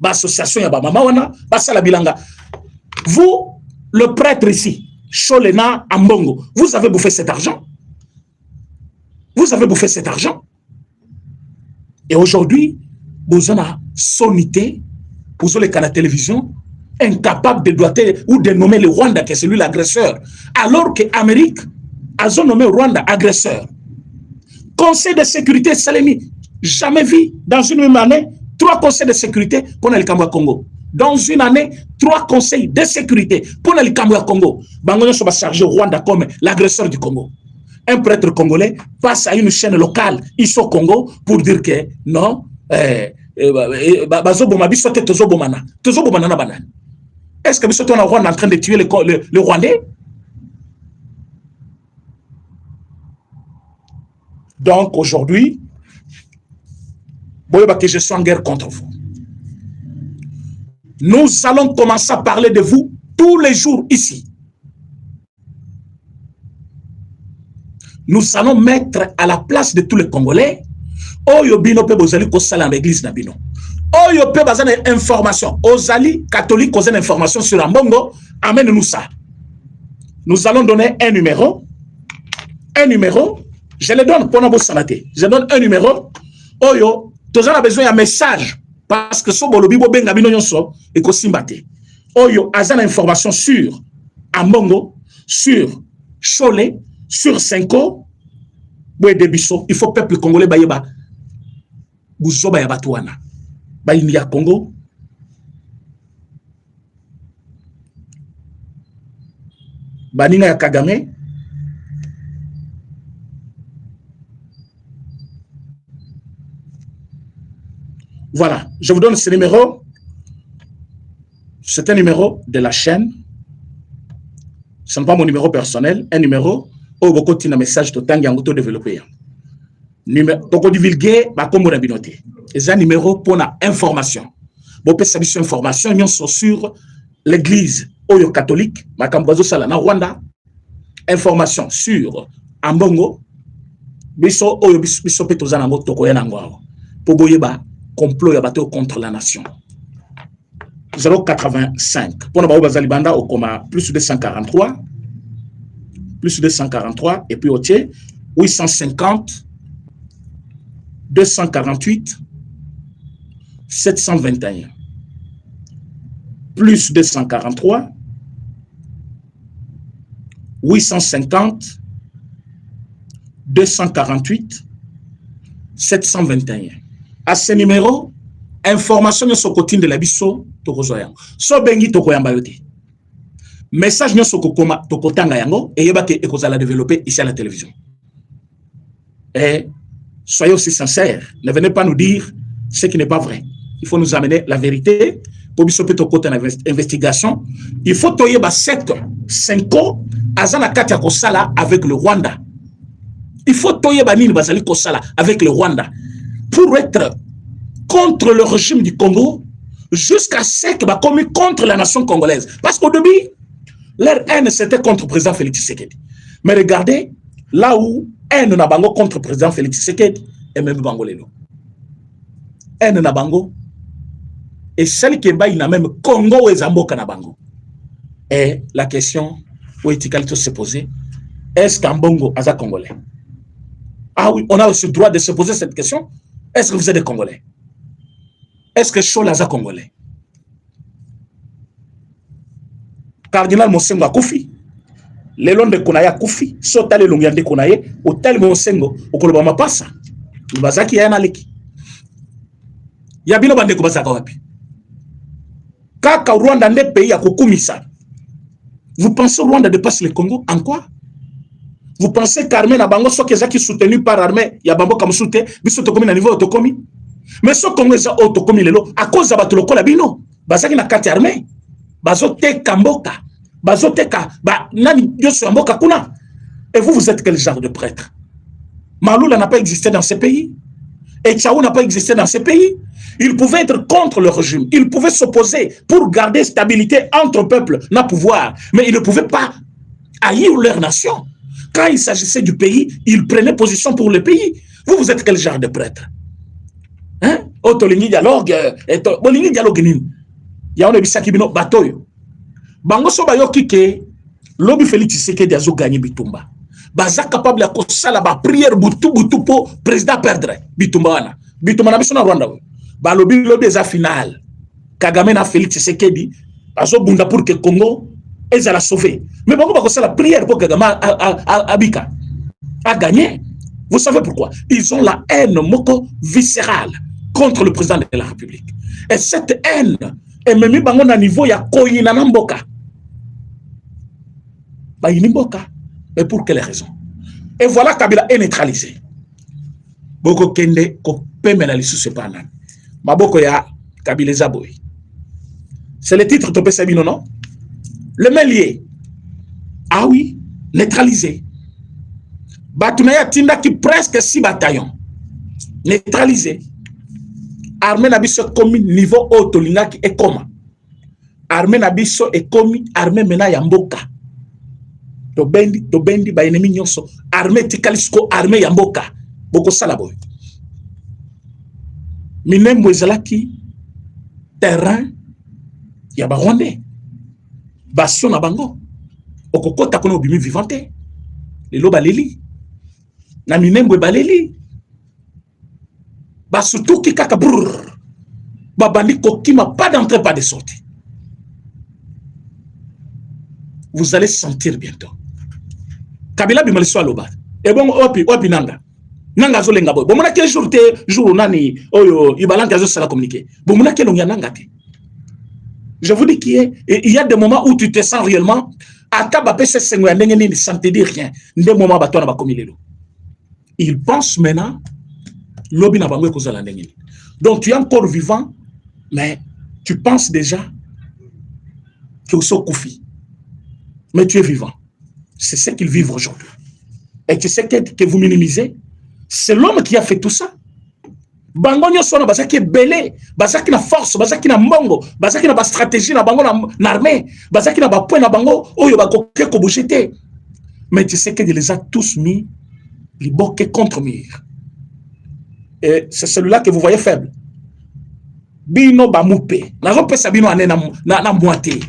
l'association ya ba mama wana basala bilanga. Vous, le prêtre ici, Cholena Ambongo, vous avez bouffé cet argent. Vous avez bouffé cet argent. Et aujourd'hui, vous avez sonité, vous avez la télévision, incapable de doiter ou de nommer le Rwanda qui est celui l'agresseur. Alors que l'Amérique a nommé Rwanda agresseur. Conseil de sécurité Salemi, jamais vu dans une même année 3 conseils de sécurité pour le Congo. Dans une année, 3 conseils de sécurité pour le Congo. Bangono va charger Rwanda comme l'agresseur du Congo. Un prêtre congolais passe à une chaîne locale ici au Congo pour dire que non, est-ce que nous sommes en train de tuer le Rwandais? Donc aujourd'hui, que je suis en guerre contre vous. Nous allons commencer à parler de vous tous les jours ici. Nous allons mettre à la place de tous les Congolais Oyo bino pe bozali ko sala dans l'église na bino. Oyo pe bazana information. Ozali catholique kozana information sur Ambongo, amène-nous ça. Nous allons donner un numéro. Un numéro, je le donne pour nous sanaté. Je donne un numéro. Oyo, tous on a besoin d'un message parce que so bolobi bo benga bino nyonso et ko simbate. Oyo azana information sur Ambongo, sur Cholet, sur Senko. Il faut peuple congolais bayeba buzoba ya batuana bayini ya Congo baninga ya Kagame voilà, je vous donne ce numéro. C'est un numéro de la chaîne, ce n'est pas mon numéro personnel, un numéro où beaucoup de messages tout temps qui développé. Pour divulguer, comme on a binoté. C'est un numéro pour la information. Beaucoup de information sur l'église catholique, na Rwanda. Information sur Ambongo. Biso oyo biso petoza nango tokoya nango. Pour boyeba complot ya bateau contre la nation. 085. Pour na bazali banda au coma plus de 143. Plus de 143 et puis au tiers 850 248 721 plus 243 850 248 721. À ce numéro, information sur le côté de la biso tokozoya. So bengi tokoyamba yote. Message nyo soko koma tokotanga yango et yeba ke ekozala développer ici à la télévision. Et soyez aussi sincères, ne venez pas nous dire ce qui n'est pas vrai. Il faut nous amener la vérité pour bisoper tokota investigation. Il faut toyeba 7 5 azana katia kosala avec le Rwanda. Il faut toyeba nini bazali kosala avec le Rwanda pour être contre le régime du Congo jusqu'à ce que ba commis contre la nation congolaise parce qu'au début leur haine, c'était contre le président Félix Tshisekedi. Mais regardez, là où haine n'a bango contre le président Félix Tshisekedi, et même Bangolelo. Haine n'a bango, et celle qui est n'a même Congo et Zamboka n'a bango. Et la question où Etikalité se posait, est-ce qu'Ambongo a Congolais? Ah oui, on a aussi le droit de se poser cette question. Est-ce que vous êtes des Congolais? Est-ce que Chola a Congolais? Cardinal Monsengo a Koufi. Le long de Konaya Koufi. Sota le longian de Konaye. Au tel Monsengo. Au Kolobama Passa. Bazaki ya Naleki. Yabino bande Kubazaka wapi. Kaka Rwanda n'est pays à Kokumisa. Vous pensez Rwanda dépasse le Congo? En quoi? Vous pensez qu'Armée Nabango soit qui soutenu par Armée Yabambo Kamsoute, bisoto komi na niveau autokomi? Mais ce Congo est autokomi lelo à cause de Batoloko Labino. Bazaki na kati Armée. Bazote Kamboka, Bazote Ka, Nani Yosu Amboka Kuna. Et vous, vous êtes quel genre de prêtre? Maloula n'a pas existé dans ces pays. Et Tchaou n'a pas existé dans ces pays. Ils pouvaient être contre le régime. Ils pouvaient s'opposer pour garder stabilité entre peuples, n'a pouvoir. Mais ils ne pouvaient pas haïr leur nation. Quand il s'agissait du pays, ils prenaient position pour le pays. Vous êtes quel genre de prêtre? Hein? Otolingi dialogue. Bolingi dialogue nin. Ya on ebisaki bino batoyo. Bango so bayoki ke lobi Félix Tshisekedi azo gagner Bitumba. Baza capable de faire la prière butu pour président perdre Bitumba wana. Bitumba na biso na Rwanda. Ba lobi eza final. Kagame na Félix Tshisekedi azo bunda pour que Congo ezala sauvé. Mais bango ba la prière pour Kagame abika a gagné. Vous savez pourquoi? Ils ont la haine moko viscérale contre le président de la République. Et cette haine est même bango na niveau ya koyina na mboka. Ba inimboka. Mais pour quelles raisons? Et voilà Kabila est neutralisé. Boko kende ko pemena sous ce panan. Maboko ya Kabila Zaboy. C'est le titre de Sabino, non? Le Mélier. Ah oui, neutralisé. Batunaya Tinda qui presque 6 bataillons. Neutralisé. Armée Nabiso commis niveau Otolinga qui est comme. Armée Nabiso est commis armée mena Yamboka. To bendi ba ennemi nyonso. Armée Tikalisko armée Yamboka. Boko Salaboy. Minem Wezalaki terrain Yaba Rwandais. Bastion na bango. Okokota kono bimi vivante. Lelo baleli. Na minembwe baleli. Basutu ki kaka brrr. Babandi kokima pas d'entrée, pas de sortie. Vous allez sentir bientôt. Kabila bimaliso aloba. Et bon opi nanga. Nanga zo lenga boy. Bon mona quel jour te jour nani oyo ibalanga zo sala communiquer. Bon mona quel onga nanga te. Je vous dis qu'il y a des moments où tu te sens réellement sans te dire rien. Des moments il pense maintenant donc tu es encore vivant, mais tu penses déjà que tu es koufi. Mais tu es vivant. C'est ce qu'ils vivent aujourd'hui. Et tu sais que vous minimisez. C'est l'homme qui a fait tout ça. Bango nyonso na bazaki belé, bazaki na force, bazaki na mbongo, bazaki na ba stratégie na bango na armée, bazaki na ba point na bango oyo ba koke ko boucheté. Mais tu sais que il les a tous mis les boquets contre mur. Et c'est celui-là que vous voyez faible. Bino ba moupé. Na zo pesa bino ane na moitié.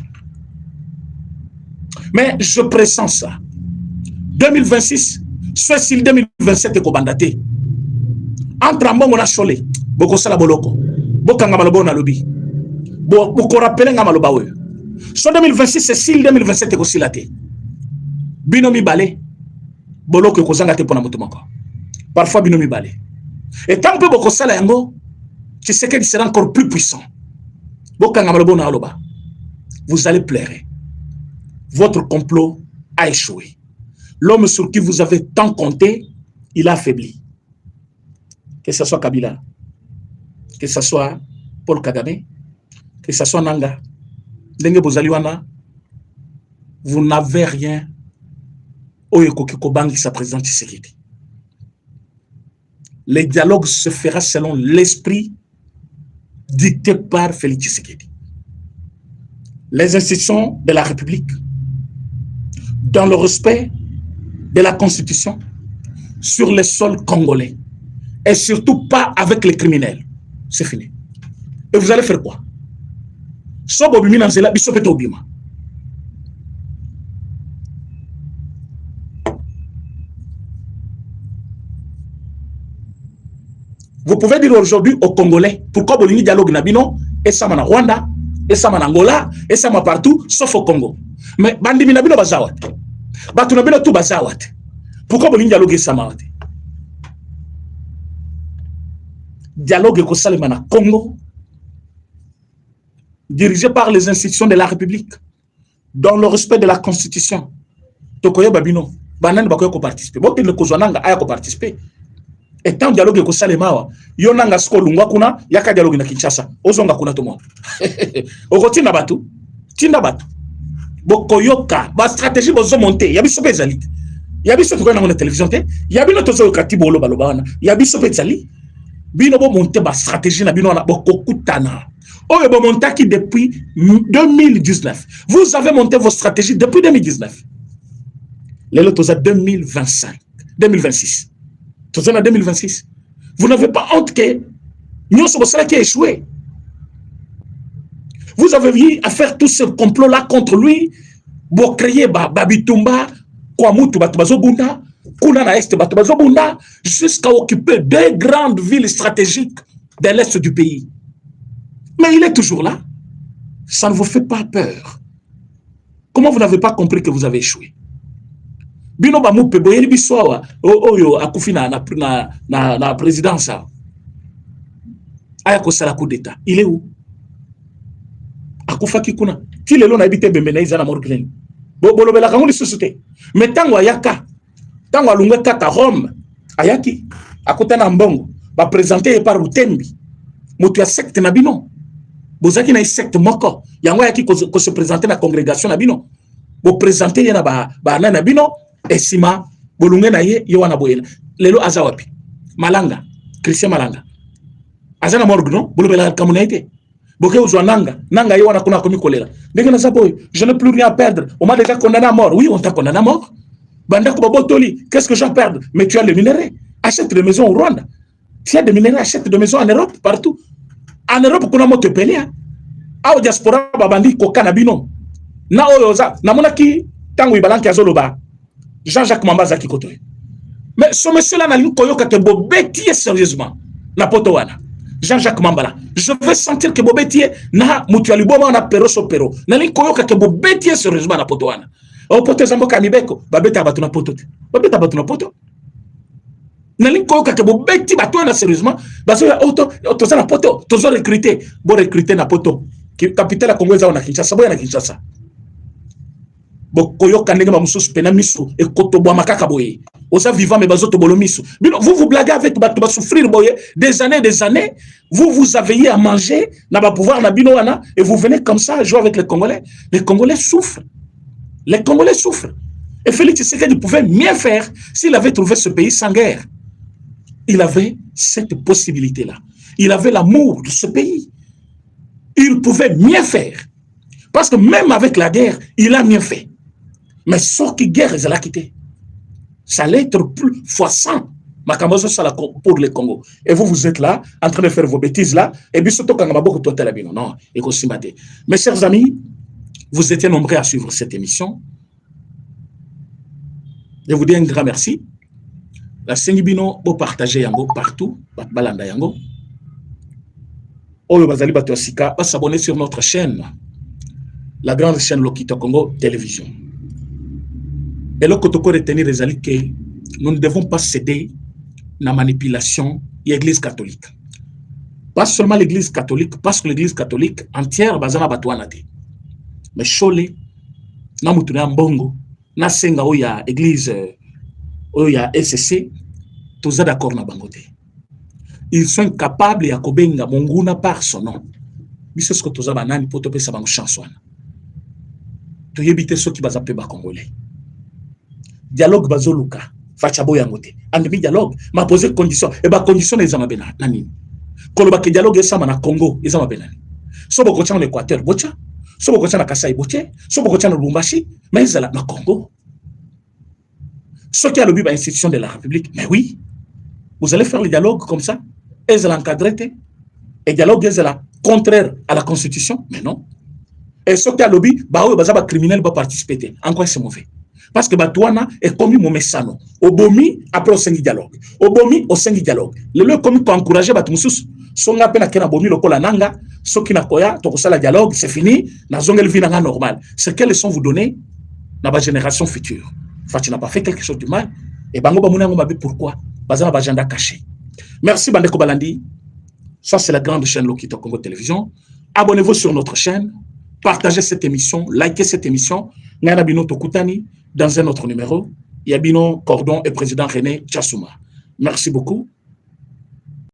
Mais je pressens ça. 2026, soit 2027 ko bandaté. Entre ambongo na chole, boko sala boloko, bokanga malobo na lobi, boko rappele nga maloba oyo. So 2026 c'est sil 2027 ko silate. Binomi balé, boloko ko zanga te pona moto moko. Parfois binomi balé. Et tant que boko sala yango, tu sais qu'il sera encore plus puissant. Bokanga malobo na loba. Vous allez pleurer. Votre complot a échoué. L'homme sur qui vous avez tant compté, il a affaibli. Que ce soit Kabila, que ce soit Paul Kagame, que ce soit Nanga, Ndenge Bozaliwana, vous n'avez rien. Oyekoki Kobangi sa présente Tshisekedi. Le dialogue se fera selon l'esprit dicté par Félix Tshisekedi. Les institutions de la République, dans le respect de la Constitution, sur les sols congolais. Et surtout pas avec les criminels. C'est fini. Et vous allez faire quoi? Vous pouvez dire aujourd'hui aux Congolais, pourquoi vous avez dialogue nabino, et ça en Rwanda, et ça en Angola, et ça partout, sauf au Congo. Mais bandi minabino bazawat. Batu nabino tout bazawat. Pourquoi vous avez dialogue ça mawat? Dialogue Kosalemana Congo, dirigé par les institutions de la République, dans le respect de la Constitution. Tokoye Babino, Banan Bakoyo participer. Bon, il ne kozwananga aya ko participer. Et tant dialogue Kosalemawa, yonanga sko lungwa kuna, yaka dialogue na Kinshasa. Ozonga kuna tout le monde. Okotina batu, Bokoyoka, ba stratégie bozo monter, yabiso bezali. Yabiso to na télévision te, yabino to zo katibo lo balobana, yabiso petzali. Bino bo monter ba stratégie na bino na bokokutana. Oyo bo montaki depuis 2019. Vous avez monté vos stratégies depuis 2019. Les lotos à 2025, 2026. Tous en 2026. Vous n'avez pas honte que nous sommes ceux qui a échoué. Vous avez vu à faire tout ce complot-là contre lui, pour créer Babitumba, Kwamutu Batubazobunda, Kunana Est Batubazobunda, jusqu'à occuper 2 grandes villes stratégiques de l'Est du pays. Mais il est toujours là. Ça ne vous fait pas peur. Comment vous n'avez pas compris que vous avez échoué? Bino Bamupe, Boyeli Biswawa, Oyo, Akufina, na présidence. Ayako Sala coup d'État. Il est où? Akufa Kikuna. Qui le long habité Bemenaiza na Morglen. Bolobela Kamuli société. Mais tango Ayaka, tango Alunga Kaka Rome, Ayaki, Akutana Mbongo, va présenter par Utembi. Motu ya secte na bino. Bozaki na secte moko. Yango Ayaki ko se présenter na congrégation na bino. Bo présenter yana ba na bino. Esima, bolunge na ye, yo wana boyena. Lelo azawapi. Malanga, Christian Malanga. Azana morgue, non? Bolobela kamunaite. Boke uzwa nanga yo wana kuna komi kolera. Ndenge na saboy, je n'ai plus rien à perdre. On m'a déjà condamné à mort. Oui, on t'a condamné à mort. Banda Kobotoli, qu'est-ce que j'en perds? Mais tu as les minéraux. Achète des maisons au Rwanda. Tu as des minéraux, achète des maisons en Europe, partout. En Europe, qu'on a monté pelé. A au diaspora, babandi, kokanabino. Na oyoza, na monaki, tango ibalanki azoloba. Jean-Jacques Mambaza qui côtoie. Mais ce monsieur-là n'a pas koyoka que Bobetier sérieusement. Na potowana. Jean-Jacques Mambala. Je veux sentir que Bobetier na mutuali boma na pero so pero. Na li koyoka que Bobetier sérieusement na potowana. O poto zambo kamibeko, babeta batuna poto. Babeta batuna poto. Na li koyoka que Bobeti batuna sérieusement, baso ya auto za na poto, tozo recruter, bo recruter na poto. Capitale congolaise na Kinshasa, boya na Kinshasa. Bokoyoka ndenge bamususu pena miso e kotobwa makaka boye oza vivant mais bazoto bolo miso vous vous blaguez avec bato ba souffrir boye des années vous avez à manger na ba pouvoir na bino wana et vous venez comme ça jouer avec les Congolais souffrent et Félix Tshisekedi pouvait mieux faire s'il avait trouvé ce pays sans guerre. Il avait cette possibilité là, il avait l'amour de ce pays, il pouvait mieux faire parce que même avec la guerre il a mieux fait. Mais ce qui guerre, ils ont quitté. Ça allait être plus fois 100 pour le Congo. Et vous êtes là, en train de faire vos bêtises là, et puis surtout quand on a beaucoup de temps, non, et aussi maté. Mes chers amis, vous étiez nombreux à suivre cette émission. Je vous dis un grand merci. La Sengibino, vous partagez yango partout, balanda yango. Oyo bazali bato sika, va s'abonner sur notre chaîne, la grande chaîne Lokito Congo Télévision. Et là, quand on retenir les alliés que nous ne devons pas céder à la manipulation de l'Église catholique. Pas seulement l'Église catholique, parce que l'Église catholique entière bazana batouanate. Mais chole, na mutuna mbongo, na senga oya Église oya SCC, tous d'accord na bangote. Ils sont capables ya kobenga monguna par son nom. Biso ce que tous banani poto pesa bango chanson. To yebite ceux qui bazape ba congolais. Dialogue bazoluka fachabo yangote andemi dialogue ma poser condition et ba condition les amabena nani koloba ke dialogue esama na Congo ezama benani so boko tcha en Équateur bocha so boko tcha na Kasai boche so boko tcha na Lubumbashi mais ezala na Congo ce qui a le but institution de la République. Mais oui, vous allez faire le dialogue comme ça ezala encadré et dialogue ezala contraire à la constitution. Mais non, et ce qui a le but ba o bazaba criminel ba participer en quoi c'est mauvais. Parce que Batouana est commis mon messano. Obomi après au sein du dialogue. Obomi au sein du dialogue. Le lieu commis pour encourager Batoumussus. Son appel à Kena Bomi le kola nanga. Ce qui n'a pas donc ça le dialogue c'est fini. Na zongel vinanga normal. C'est quelles leçons vous donnez dans la génération future. Enfin tu n'as pas fait quelque chose de mal. Et bango bamuna ngomba pourquoi? Bazana bagenda caché. Merci Bandeko Balandi. Ça c'est la grande chaîne Lokito Congo Télévision. Abonnez-vous sur notre chaîne. Partagez cette émission. Likez cette émission. Ngana Bino Tokutani. Dans un autre numéro, Yabino Cordon et président René Tchassouma. Merci beaucoup.